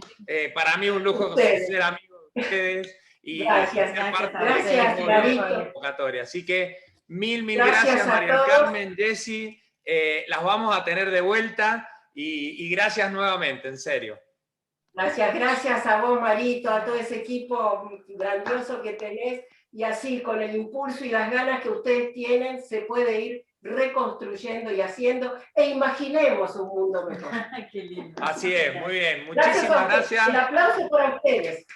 Speaker 1: para mí un lujo ser amigo de ustedes y
Speaker 2: gracias,
Speaker 1: ser parte
Speaker 2: gracias,
Speaker 1: de la convocatoria. Así que mil gracias María Carmen, Jessy, las vamos a tener de vuelta y gracias nuevamente, en serio.
Speaker 2: Gracias a vos, Marito, a todo ese equipo grandioso que tenés, y así con el impulso y las ganas que ustedes tienen se puede ir reconstruyendo y haciendo, e imaginemos un mundo mejor.
Speaker 3: Qué lindo.
Speaker 1: Así es, muy bien, muchísimas gracias.
Speaker 2: El aplauso para ustedes.